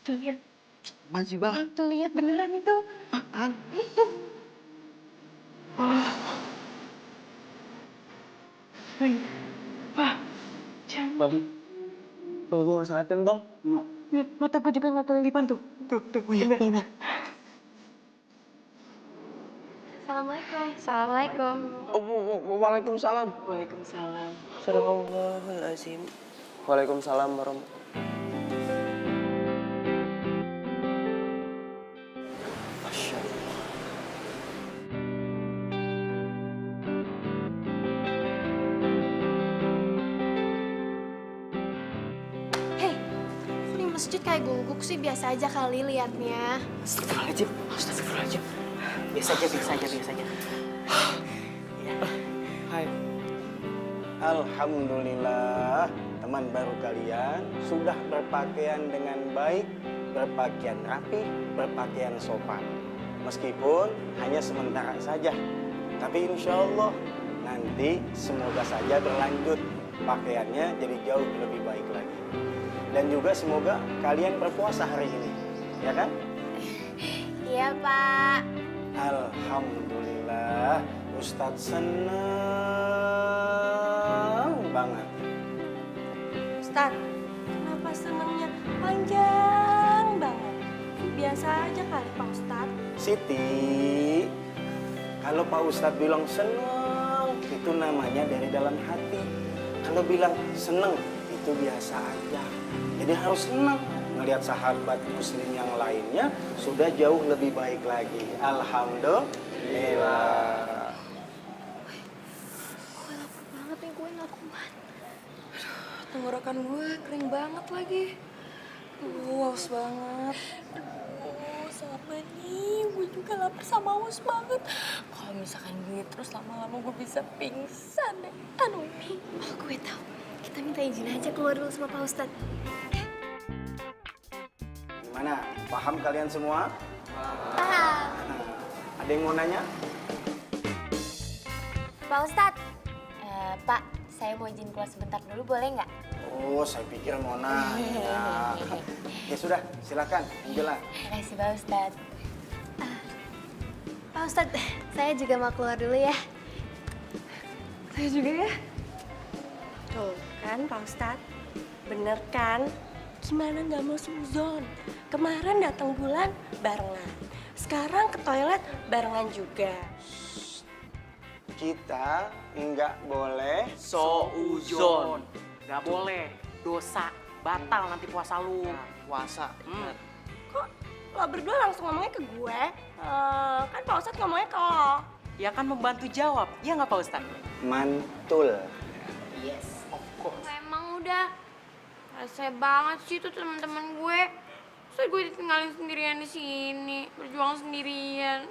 Tuh lihat, Masih bang. tuh lihat beneran itu. Apaan? Bang. Tuh, gue sahatin bang. Mata pajekan mata lipan tuh. Tuh, oh iya. Assalamualaikum. Assalamualaikum. Waalaikumsalam. Waalaikumsalam. Sadaqallahul-azim. Waalaikumsalam warahmatullahi. Masya Allah. Hei, kok di masjid kayak guguk sih? Biasa aja kali liatnya. Astagfirullahaladzim. Astagfirullahaladzim. Biasa aja. Hai. Alhamdulillah, teman baru kalian sudah berpakaian dengan baik, berpakaian rapi, berpakaian sopan. Meskipun hanya sementara saja, tapi insya Allah nanti semoga saja berlanjut pakaiannya jadi jauh lebih baik lagi. Dan juga semoga kalian berpuasa hari ini, ya kan? Iya, Pak. Alhamdulillah, Ustadz senang banget. Ustaz, kenapa senangnya panjang banget? Biasa aja kali Pak Ustaz. Siti, kalau Pak Ustadz bilang senang, itu namanya dari dalam hati. Kalau bilang senang, itu biasa aja. Jadi harus senang ngelihat sahabat muslim yang lainnya sudah jauh lebih baik lagi. Alhamdulillah. Gue lapar banget nih, gue gak kuat. Tenggorokan gue kering banget lagi. Haus banget. Sama nih, gue juga lapar sama haus banget. Kalau misalkan gini terus lama-lama gue bisa pingsan deh. Aduh, Oh, gue tahu. Kita minta izin aja keluar dulu sama Pak Ustadz. Gimana? Paham kalian semua? Paham. Ada yang mau nanya? Pak Ustadz. Pak, saya mau izin keluar sebentar dulu, boleh nggak? Oh, saya pikir mau nanya. Ya sudah, silakan, Angela. Makasih, Pak Ustadz. Pak Ustadz, saya juga mau keluar dulu ya. Saya juga ya. tuh kan Pak Ustadz, bener kan? Gimana nggak mau suzon? Kemarin datang bulan barengan, sekarang ke toilet barengan juga. Kita nggak boleh Souzon. Gak boleh. Dosa. Batal nanti puasa lu. Puasa. Kok lo berdua langsung ngomongnya ke gue? Kan Pak Ustadz ngomongnya ke lo. Ya kan membantu jawab. Ya nggak Pak Ustadz? mantul. Yes, of course. Emang udah rese banget sih tuh teman-teman gue. Terus gue ditinggalin sendirian di sini, berjuang sendirian.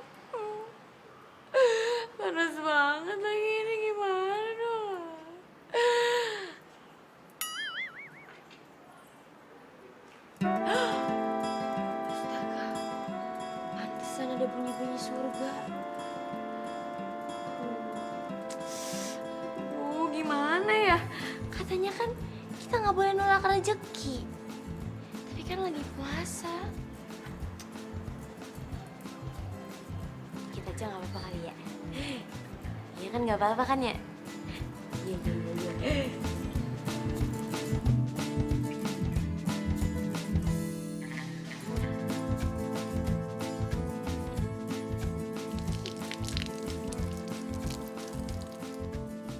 Panas banget lagi ini, gimana dong? Astaga, pantesan ada bunyi-bunyi surga. Gimana ya? Katanya kan kita nggak boleh nolak rezeki. Tapi kan lagi puasa. Kita aja nggak apa-apa kali ya. Iya kan nggak apa-apa kan ya? Iya.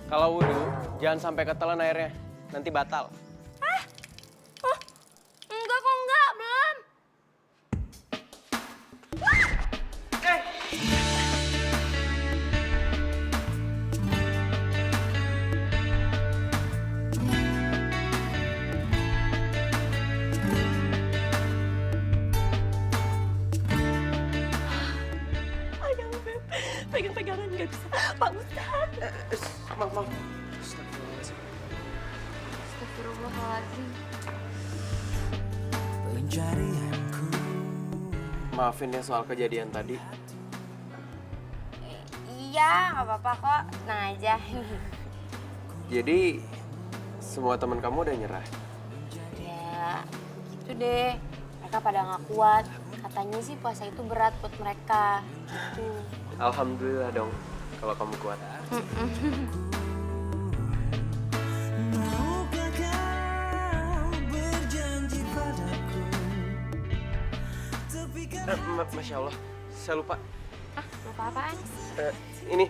Kalau wudhu, Jangan sampai ketelan airnya, nanti batal. Enggak kok, enggak, belum. Ayang Beb, pegang-pegangan nggak bisa. Pak Ustadz. Maaf. Astagfirullahaladzim. Pencarianku. Maafin ya soal kejadian tadi. Iya, nggak apa-apa kok. Tenang aja. Jadi, semua teman kamu udah nyerah? Ya, gitu deh. Mereka pada nggak kuat. Katanya sih puasa itu berat buat mereka. Gitu. Alhamdulillah dong, kalau kamu kuat. Maukah kau berjanji padaku? Tapi kan Masya Allah, saya lupa. Lupa apaan? Ini,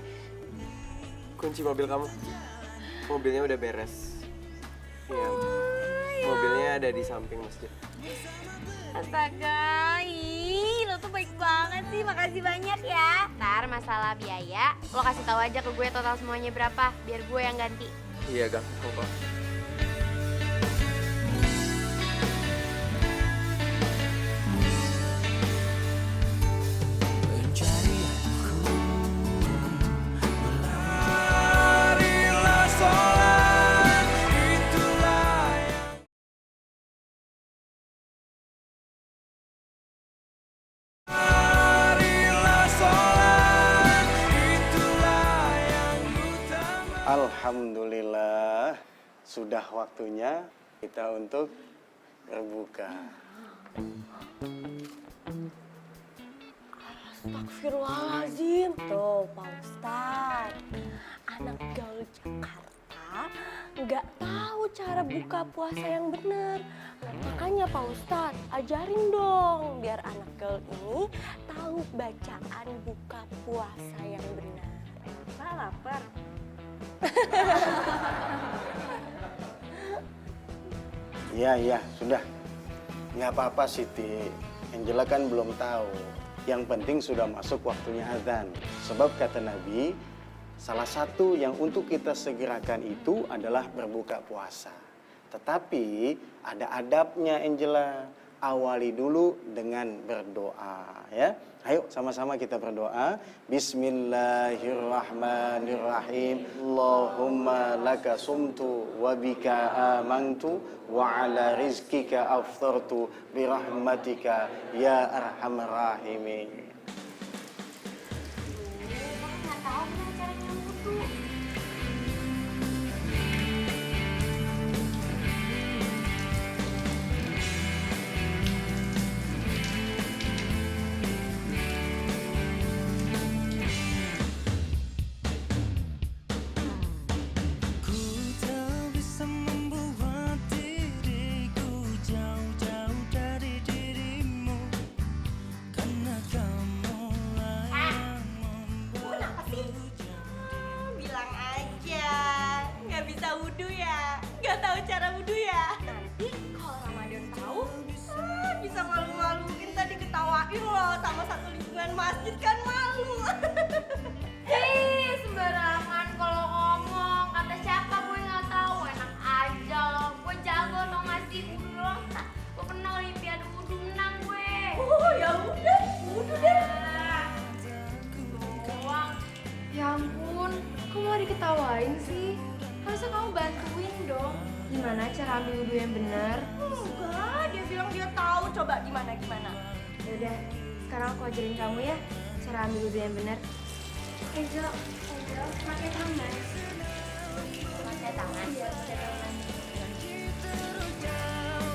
kunci mobil kamu. Mobilnya udah beres. Iya, mobilnya ada di samping masjid. Astaga, lo tuh baik banget sih. Makasih banyak ya. Ntar masalah biaya, lo kasih tahu aja ke gue total semuanya berapa, biar gue yang ganti. Iya, gampang kok. marilah sholat, itulah yang marilah sholat, itulah yang utama. Alhamdulillah, sudah waktunya kita untuk berbuka. Astagfirullahaladzim. Tuh Pak Ustadz, anak gaul Jakarta nggak tahu cara buka puasa yang benar. Makanya Pak Ustadz, ajarin dong biar anak gaul ini tahu bacaan buka puasa yang benar. Pak lapar. Iya, sudah. Nggak apa-apa Siti. Angela kan belum tahu. Yang penting sudah masuk waktunya azan. Sebab kata Nabi, salah satu yang untuk kita segerakan itu adalah berbuka puasa. Tetapi ada adabnya Angela. Awali dulu dengan berdoa ya. Ayo sama-sama kita berdoa. Bismillahirrahmanirrahim. Allahumma laka sumtu wa bika amantu wa ala rizkika aftartu birahmatika ya arhamar rahimin. Nggak tahu gimana caranya wudu. Ku tak bisa membuat diriku jauh-jauh dari dirimu, karena kamu lah yang membuat. Bilang aja, nggak bisa wudhu ya, nggak tahu cara wudhu ya. Nanti kalau Ramadan tahu, bisa malu-maluin tadi ketawain loh sama satu lingkungan masjid kan malu. Ih, sembarangan kalau ngomong. Kata siapa gue nggak tahu. Enak aja loh. Gue jago tau nggak sih wudu doang. Gue pernah olimpiade wudu menang gue. Oh ya udah, wudhu deh. Doang. Ya ampun, kok malah diketawain sih? Harusnya kamu bantuin dong. Gimana cara ambil wudhu yang benar? Enggak, dia bilang dia tahu. Coba gimana? Yaudah, sekarang aku ajarin kamu ya cara ambil wudhu yang benar. Angel, pakai tangan. Pakai tangan. Iya, pakai tangan.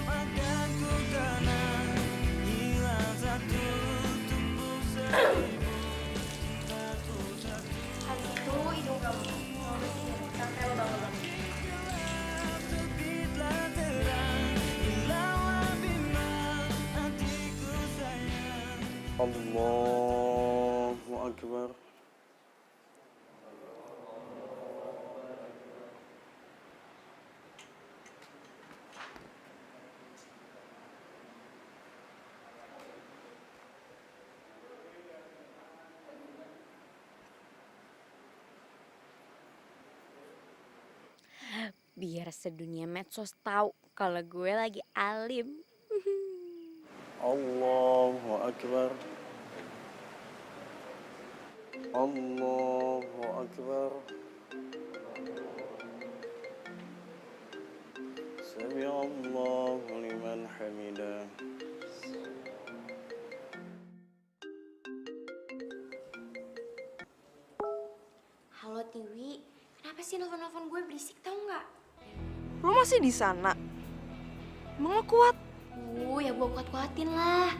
Akan ku kenang, hilang satu tumbuh seribu. Habis itu hidung kamu. Kamu bersihin sampai lo bangun. Terbitlah terang, hilanglah bimbang, hatiku sayang. Allahu Akbar. Biar sedunia medsos tahu kalau gue lagi alim. Allahu Akbar. Allahu Akbar. Sami Allahu liman hamidah. Halo Tiwi, kenapa sih nelfon-nelfon gue berisik tau nggak? Lo masih di sana? Emang lo kuat? Ya gue kuat-kuatin lah.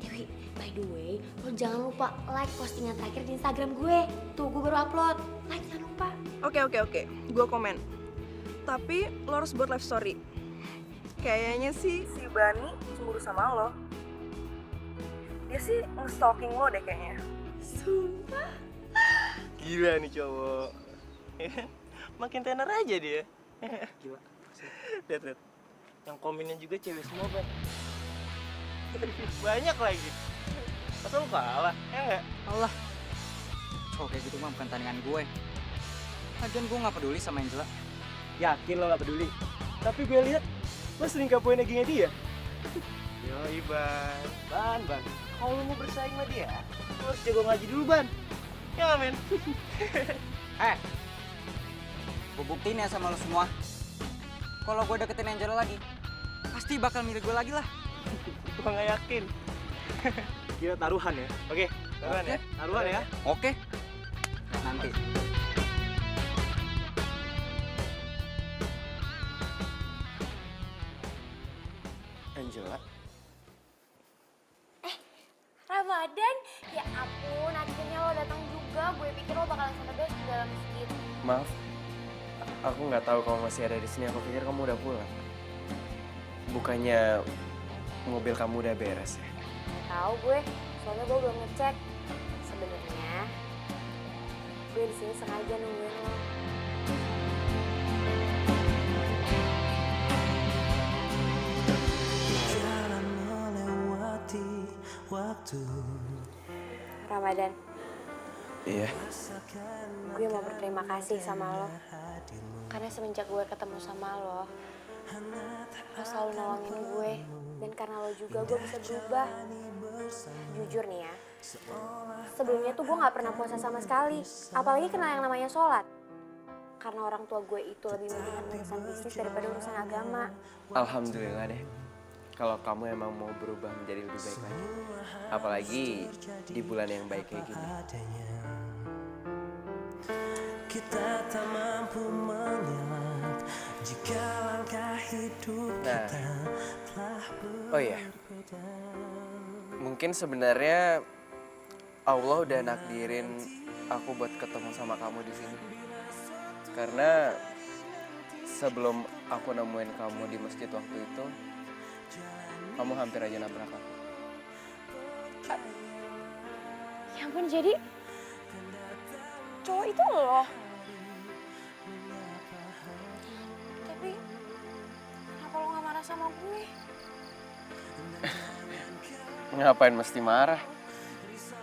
Tiwi, by the way, lo jangan lupa like postingan terakhir di Instagram gue. Tuh, gue baru upload. Like, jangan lupa. Oke. Gue komen. Tapi lo harus buat live story. Kayaknya sih si Bani cemburu sama lo. Dia sih nge-stalking lo deh kayaknya. Sumpah. Gila nih cowok. Makin tenar aja dia. Gila. Lihat. Yang komennya juga cewek semua, Ban. Banyak lagi. Masa lu kalah? Ya enggak? Allah. Cowok kayak gitu mah bukan tandingan gue. Lagian gue gak peduli sama Angela. Yakin lo gak peduli? Tapi gue lihat lo sering kapoin naginya dia. Yoi, Ban. Ban. Kalau lo mau bersaing sama dia, lo harus jago ngaji dulu, Ban. Ya nggak, men? Gue buktiin ya sama lo semua. Kalau gue deketin Angela lagi, pasti bakal milih gue lagi lah. Gue nggak yakin. Kita taruhan ya. Oke, taruhan ya. Taruhan ya. Oke. Nanti. Angela. Ramadan, ya ampun, akhirnya lo datang juga. Gue pikir lo bakalan sampai besok di dalam masjid. Maaf, aku nggak tahu kamu masih ada di sini. Aku pikir kamu udah pulang. Bukannya mobil kamu udah beres ya? Nggak tahu gue, soalnya gue belum ngecek. Sebenarnya gue di sini sengaja nungguin lo. Jalan melewati waktu. Ramadan, Iya. gue mau berterima kasih sama lo. Karena semenjak gue ketemu sama lo selalu nolongin gue. Dan karena lo juga gue bisa berubah. Jujur nih ya, sebelumnya tuh gue gak pernah puasa sama sekali. Apalagi kenal yang namanya sholat. Karena orang tua gue itu lebih mentingin urusan bisnis daripada urusan agama. Alhamdulillah deh. Kalau kamu emang mau berubah menjadi lebih baik lagi. Apalagi di bulan yang baik kayak gini. Kita tak mampu mengelak jika langkah hidup Nah, kita telah oh iya. Mungkin sebenarnya Allah udah nakdirin aku buat ketemu sama kamu di sini. Karena sebelum aku nemuin kamu di masjid waktu itu, kamu hampir aja nabrak aku. Ya ampun, jadi cowok itu lo. Tapi kenapa lo gak marah sama gue? Ngapain mesti marah?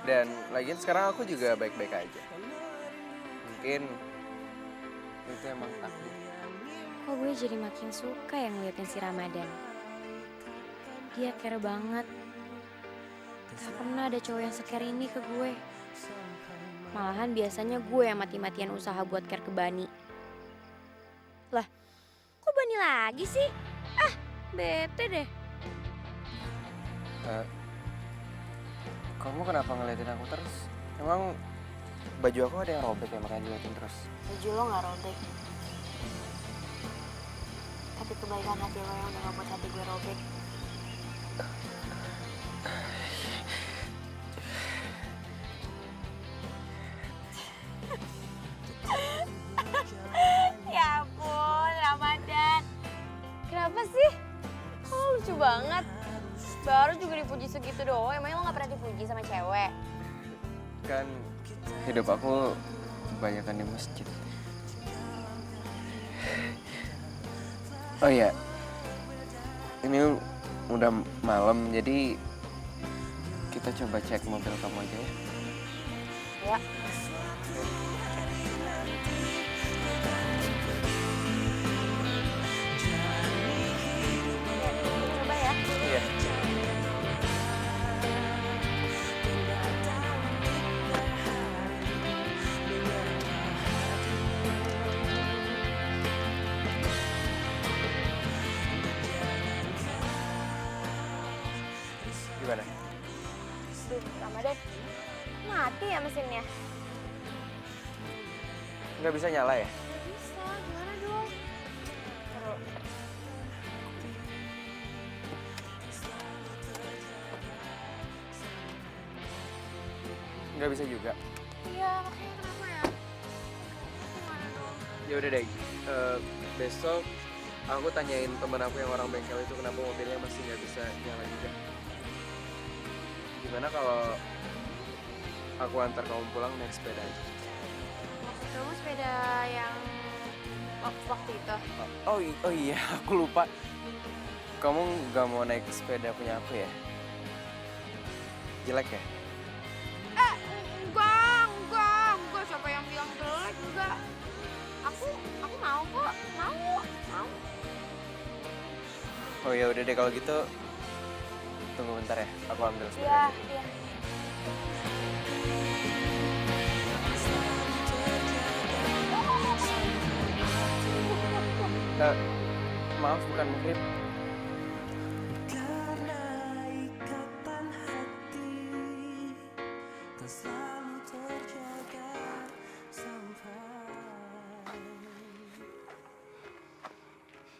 Dan lagian sekarang aku juga baik-baik aja. Mungkin itu emang takdir. Kok gue jadi makin suka yang ngeliatin si Ramadan. Dia care banget. Gak pernah ada cowok yang se-care ini ke gue. Malahan biasanya gue yang mati-matian usaha buat care ke Bani. Lah, kok Bani lagi sih? Ah, bete deh. Kamu kenapa ngeliatin aku terus? Emang baju aku ada yang robek ya makanya ngeliatin terus? Baju lo gak robek. Tapi kebaikan hati lo yang udah gak buat hati gue robek. Ya ampun, Ramadan. Kenapa sih? Kok lo lucu banget? Baru juga dipuji segitu doang, emangnya lo gak pernah dipuji sama cewek? Kan hidup aku kebanyakan di masjid. Oh iya, ini udah malam jadi kita coba cek mobil kamu aja ya. Ya. Gimana? Duh, Ramadan, mati ya mesinnya? Nggak bisa nyala ya? Nggak bisa, gimana dong? Seru. Nggak bisa juga. Iya, makanya kenapa ya? Gimana dong? Ya udah deh, besok aku tanyain temen aku yang orang bengkel itu kenapa mobilnya masih nggak bisa nyala juga. Gimana kalau aku antar kamu pulang naik sepeda aja? Maksud kamu sepeda yang waktu itu? Oh iya, aku lupa. Kamu nggak mau naik sepeda punya aku ya? Jelek ya? Enggak. Siapa yang bilang jelek? Enggak. Aku mau kok. Mau. Oh ya udah deh kalau gitu. Tunggu bentar ya, aku ambil sepeda. Iya, dulu. iya. Maaf, bukan mukrib. Karena ikatan hati kan selalu terjaga sampai.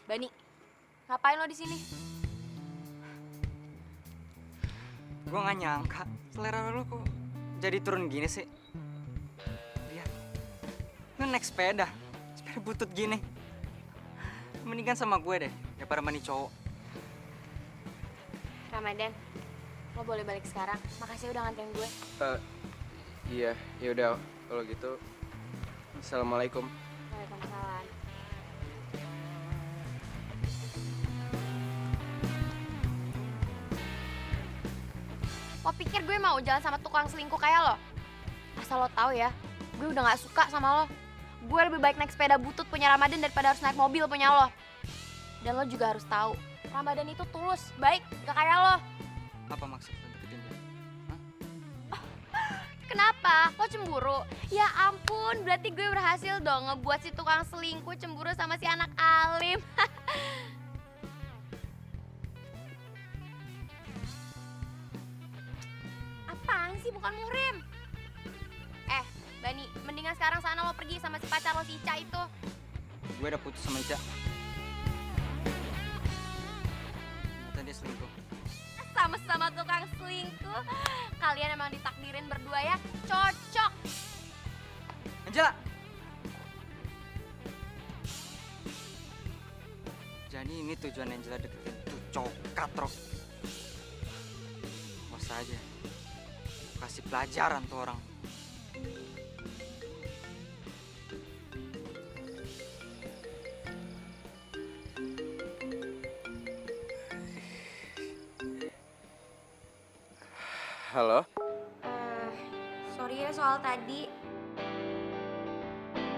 Bani, ngapain lo di sini? Gue gak nyangka selera lo kok jadi turun gini sih. Lihat, lo naik sepeda butut gini. Mendingan sama gue deh, daripada mani cowok. Ramadan, lo boleh balik sekarang. Makasih udah nganterin gue. Iya, ya udah kalau gitu. Assalamualaikum. Waalaikumsalam. Lo pikir gue mau jalan sama tukang selingkuh kayak lo? Asal lo tahu ya, gue udah gak suka sama lo. Gue lebih baik naik sepeda butut punya Ramadan daripada harus naik mobil punya lo. Dan lo juga harus tahu, Ramadan itu tulus, baik, gak kayak lo. Apa maksud lo deketin dia? Kenapa? Lo cemburu? Ya ampun, berarti gue berhasil dong ngebuat si tukang selingkuh cemburu sama si anak alim. Apaan sih, bukan muhrim? Bani, mendingan sekarang sana lo pergi sama si pacar lo si Ica itu. Gue udah putus sama Ica. Ternyata dia selingkuh. Sama-sama tukang selingkuh. Kalian emang ditakdirin berdua ya, cocok. Angela! Jadi ini tujuan Angela deketin tuh cowok katrok. Awas aja. Kasih pelajaran tuh orang. Halo? Sorry ya soal tadi.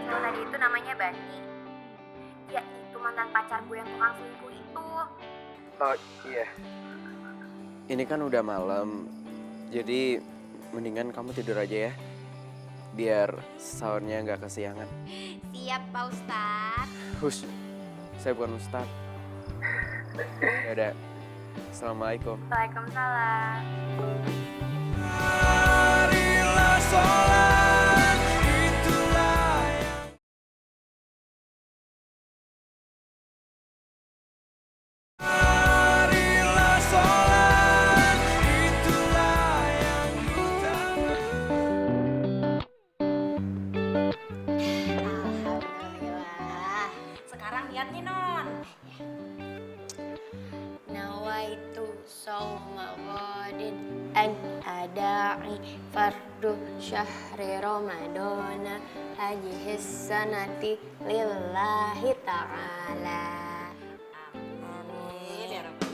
Soal tadi itu namanya Bani. Ya itu mantan pacar gue yang tukang selingkuh itu. Oh iya. Ini kan udah malam, jadi mendingan kamu tidur aja ya. Biar sahurnya nggak kesiangan. Siap Pak Ustadz. Hush, saya bukan Ustadz. Yaudah, Assalamualaikum. Waalaikumsalam. Marilah sholat, itulah yang marilah sholat, itulah yang utama. Alhamdulillah. Sekarang lihat nih Non. Nawaitu sauma ghadin an ada'i fardu syahri ramadana hajihis sanati lillahi ta'ala. Amin ya Rabbal.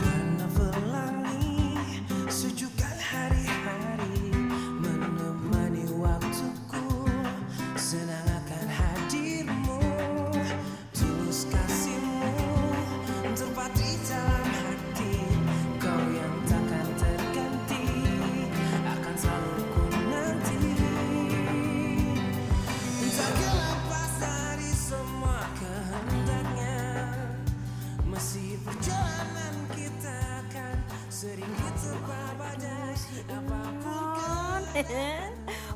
Warna pelangi sejuk kali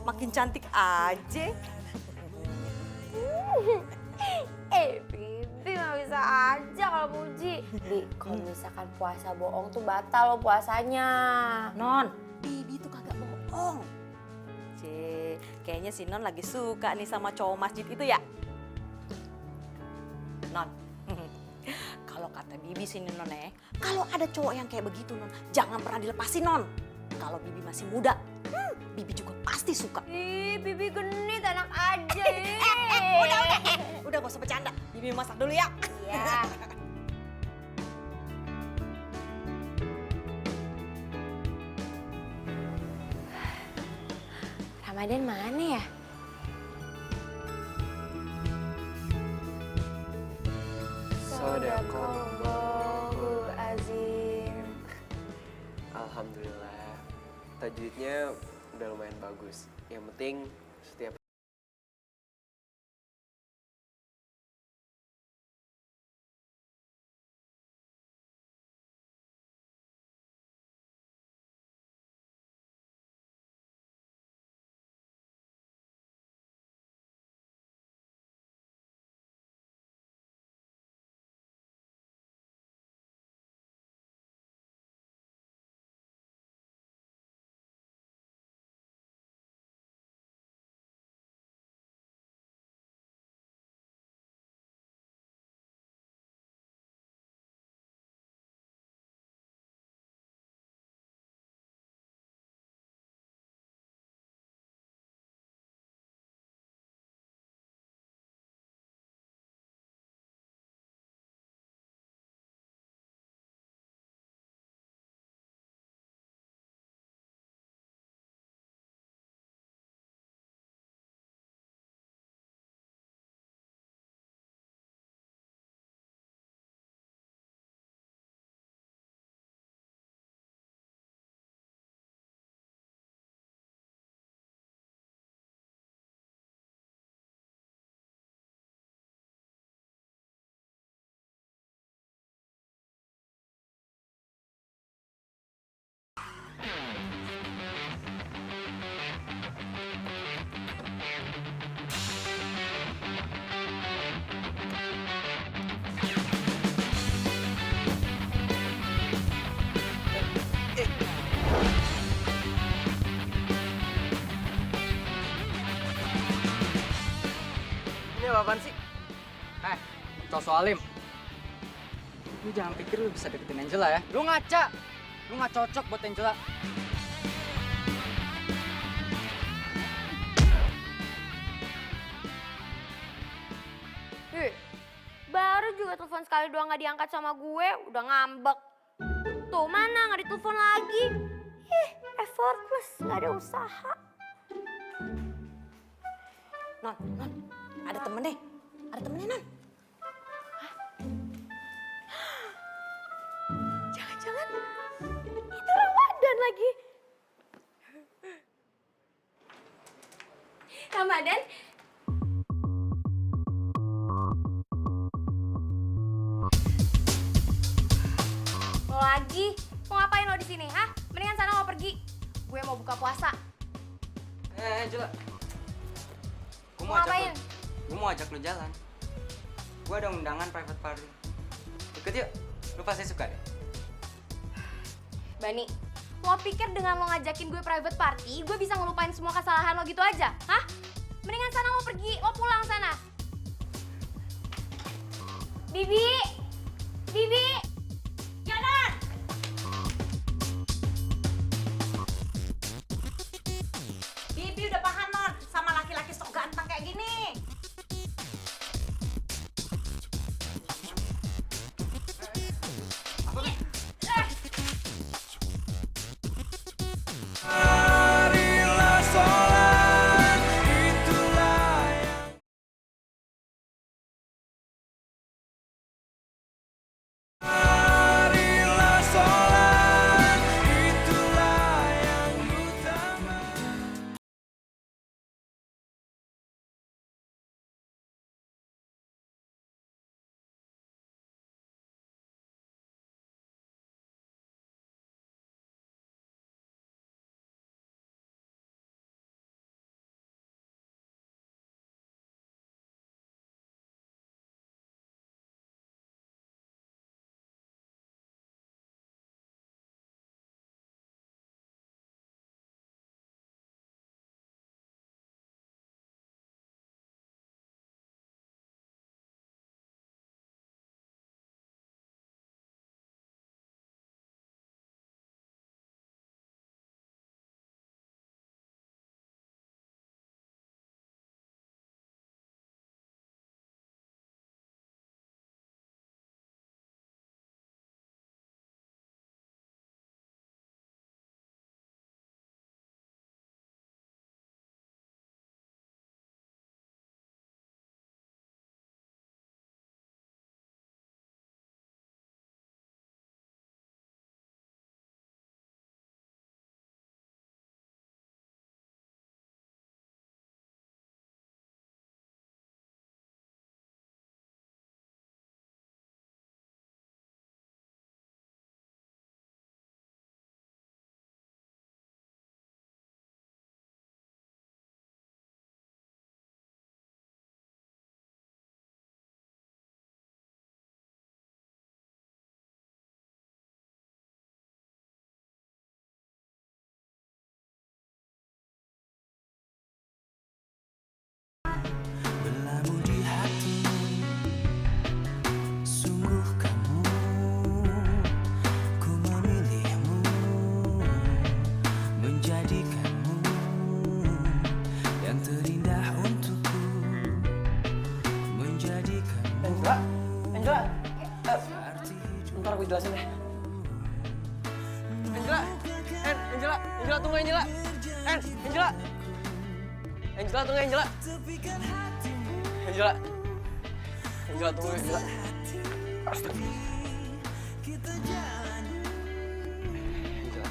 Makin cantik aja. Bibi nggak bisa aja kalau puji. Bi, kalau misalkan puasa bohong tuh batal loh puasanya. Non, Bibi tuh kagak bohong. Kayaknya si Non lagi suka nih sama cowok masjid itu ya. Non, kalau kata Bibi sini Non kalau ada cowok yang kayak begitu Non, jangan pernah dilepasin Non. Kalau Bibi masih muda, Bibi juga pasti suka. Ih, Bibi genit enak aja. Udah gak usah bercanda. Bibi masak dulu ya. Iya. Ramadan mana ya? Sodaqallahul azim. Alhamdulillah, tajwidnya udah lumayan bagus. Yang penting setiap Ini apaan sih? Cowok soalim. Lu jangan pikir lu bisa deketin Angela ya. Lu ngaca. Lu nggak cocok buat Angela. Baru juga telepon sekali doang nggak diangkat sama gue, udah ngambek. Tuh mana nggak ditelepon lagi? Effortless, nggak ada usaha. Non, ada temen deh. Ada temennya Non. Jangan-jangan itu Ramadan lagi. Ramadan, lo lagi? Mau ngapain lo di sini, hah? Mendingan sana lo pergi. Gue mau buka puasa. Angela. Mau ngapain? Gue mau ajak lu jalan. Gue ada undangan private party. Ikut yuk. Lu pasti suka deh. Bani, lo pikir dengan lo ngajakin gue private party, gue bisa ngelupain semua kesalahan lo gitu aja? Hah? Mendingan sana lo pergi, lo pulang sana. Bibi! Bibi! Angela, tunggu Angela. Angela. Angela, tunggu Angela. Angela. Angela, tunggu Angela. Astagfirullah. Angela.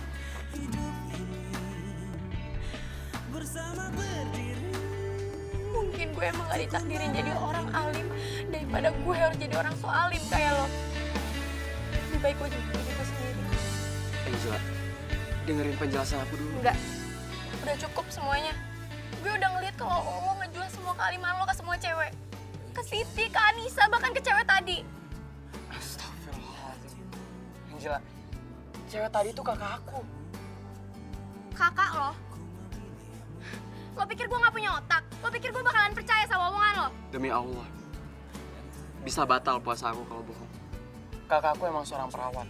Mungkin gue emang gak ditakdirin jadi orang alim daripada gue harus jadi orang so alim kayak lo. Lebih baik gue jadi diri gue sendiri. Angela, dengerin penjelasan aku dulu. Enggak, udah cukup semuanya. Gue udah ngeliat kalau lo ngejual semua kealiman lo ke semua cewek. Ke Siti, ke Anissa, bahkan ke cewek tadi. Astagfirullahaladzim. Angela, cewek tadi tuh kakak aku. Kakak lo? Lo pikir gue gak punya otak? Lo pikir gue bakalan percaya sama omongan lo? Demi Allah, bisa batal puasa aku kalau bohong. Kakakku emang seorang perawat.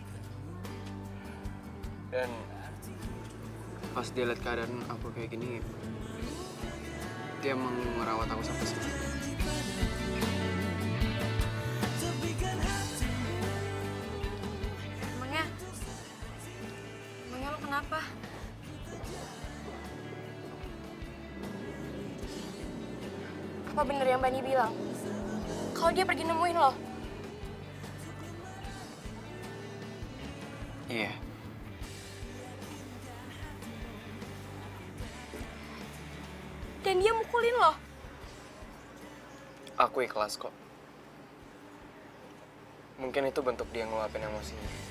Dan pas dia lihat keadaan aku kayak gini, dia emang ngerawat aku sampai sekarang. Emangnya lo kenapa? Apa bener yang Bani bilang? Kalau dia pergi nemuin lo? Iya. Dan dia mukulin lo? Aku ikhlas kok. Mungkin itu bentuk dia ngeluapin emosinya.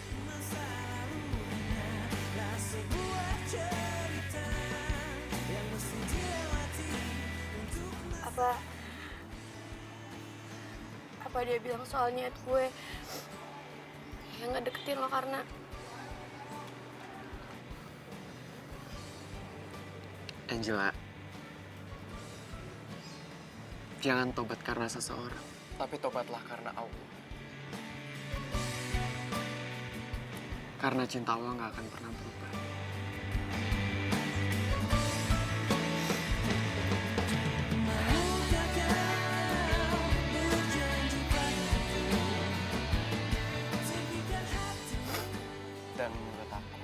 Apa dia bilang soal niat gue yang nggak deketin lo karena Angela, jangan tobat karena seseorang, tapi tobatlah karena Allah. Karena cinta Allah nggak akan pernah berubah. Dan menurut aku,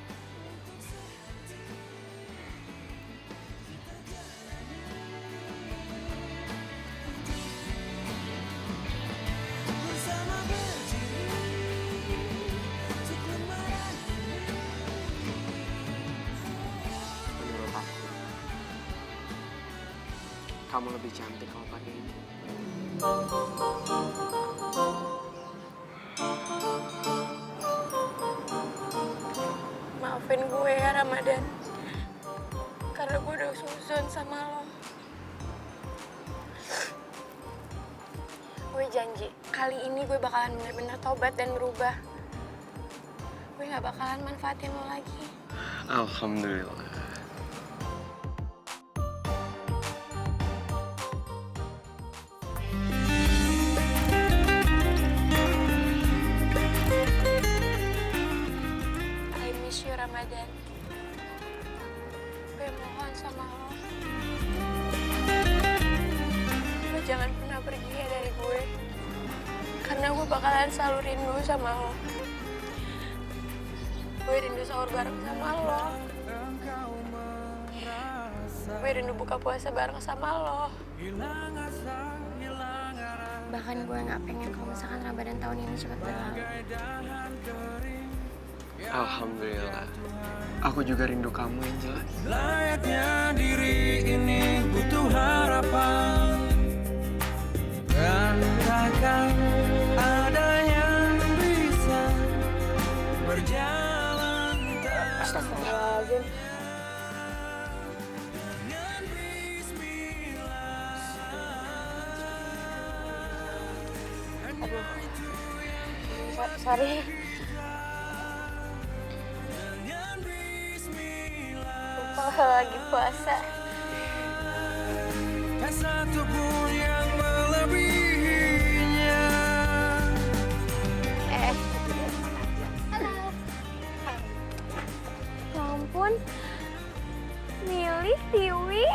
kamu lebih cantik kalau pakai ini. maafin gue ya Ramadan karena gue udah suzon sama lo. Gue janji kali ini gue bakalan bener-bener tobat dan berubah. Gue gak bakalan manfaatin lo lagi. Alhamdulillah. I miss you Ramadan. Gue mohon sama lo. Lo jangan pernah pergi ya dari gue. Karena gue bakalan selalu rindu sama lo. Gue rindu sahur bareng sama lo. Gue rindu buka puasa bareng sama lo. Bahkan gue gak pengen kalau misalkan Ramadan tahun ini cepat berlalu. Alhamdulillah. Aku juga rindu kamu, Angela. Layaknya diri ini butuh harapan, dan takkan ada yang bisa berjalan tanpa Astagfirullahaladzim. Aduh. Sorry. Lupa lagi puasa. tak satu pun yang melebihinya. Halo. Ya ampun. Milih, Tiwi.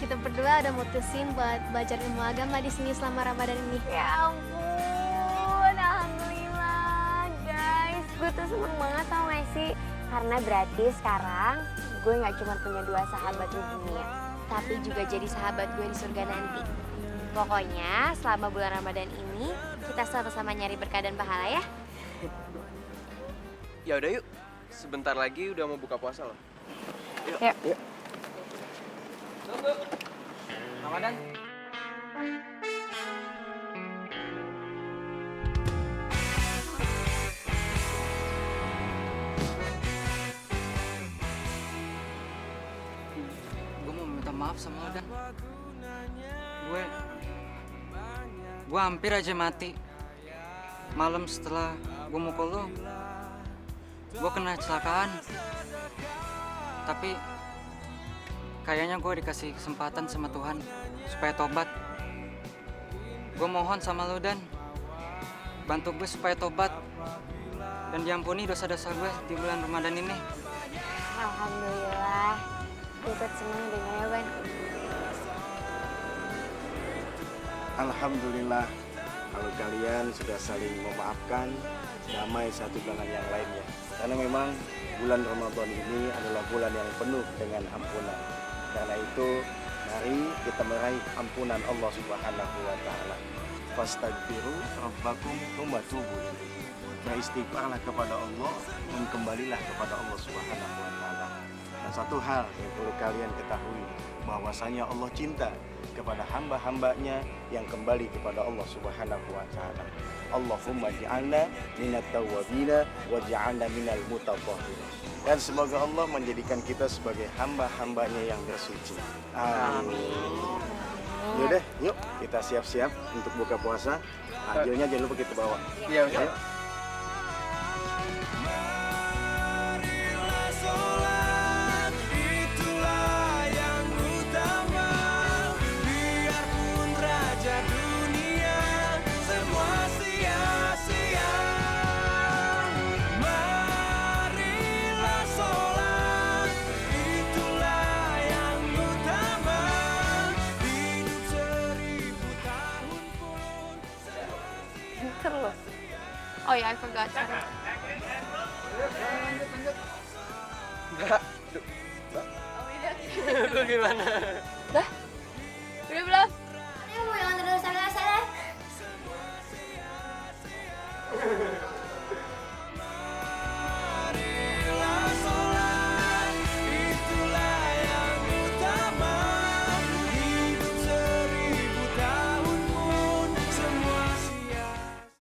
Kita berdua udah mutusin buat belajar ilmu agama di sini selama Ramadan ini. Ya ampun, alhamdulillah guys. Gue tuh seneng banget tau gak sih? Karena berarti sekarang gue gak cuma punya 2 sahabat di dunia, tapi juga jadi sahabat gue di surga nanti. Pokoknya selama bulan Ramadan ini kita sama-sama nyari berkah dan pahala ya. Ya udah yuk, sebentar lagi udah mau buka puasa loh. Yuk. Ramadan. Gue mau minta maaf sama lo, Dan. Gue hampir aja mati. Malam setelah gue mukul lo, gue kena kecelakaan. Tapi kayaknya gue dikasih kesempatan sama Tuhan supaya tobat. Gue mohon sama lo, Dan, bantu gue supaya tobat dan diampuni dosa-dosa gue di bulan Ramadan ini. Alhamdulillah, gue ikut seneng dengarnya, Ban. Alhamdulillah kalau kalian sudah saling memaafkan, damai satu dengan yang lainnya. Karena memang bulan Ramadan ini adalah bulan yang penuh dengan ampunan. Karena itu, mari kita meraih ampunan Allah Subhanahu wa taala. Fastaghfiru rabbakum tsumma tubu ilaihi. Beristighfarlah kepada Allah dan kembalilah kepada Allah Subhanahu wa taala. Dan satu hal yang perlu kalian ketahui, bahwasanya Allah cinta kepada hamba-hambanya yang kembali kepada Allah Subhanahu wa taala. Allahumma ja'alna minat tawwabina wa ja'alna minal mutatahhirin. Dan semoga Allah menjadikan kita sebagai hamba-hambanya yang bersuci. Amin. Yaudah, yuk kita siap-siap untuk buka puasa. Takjilnya jangan lupa kita bawa. Iya, Ustaz. Ayo. Marilah sholat, itulah yang utama. Biarpun raja dunia semua sia-sia. Marilah sholat, itulah yang utama. Hidup 1000 tahun pun Pinter loh. Oh ya, I forgot. Sorry. Itu gimana? Udah belum?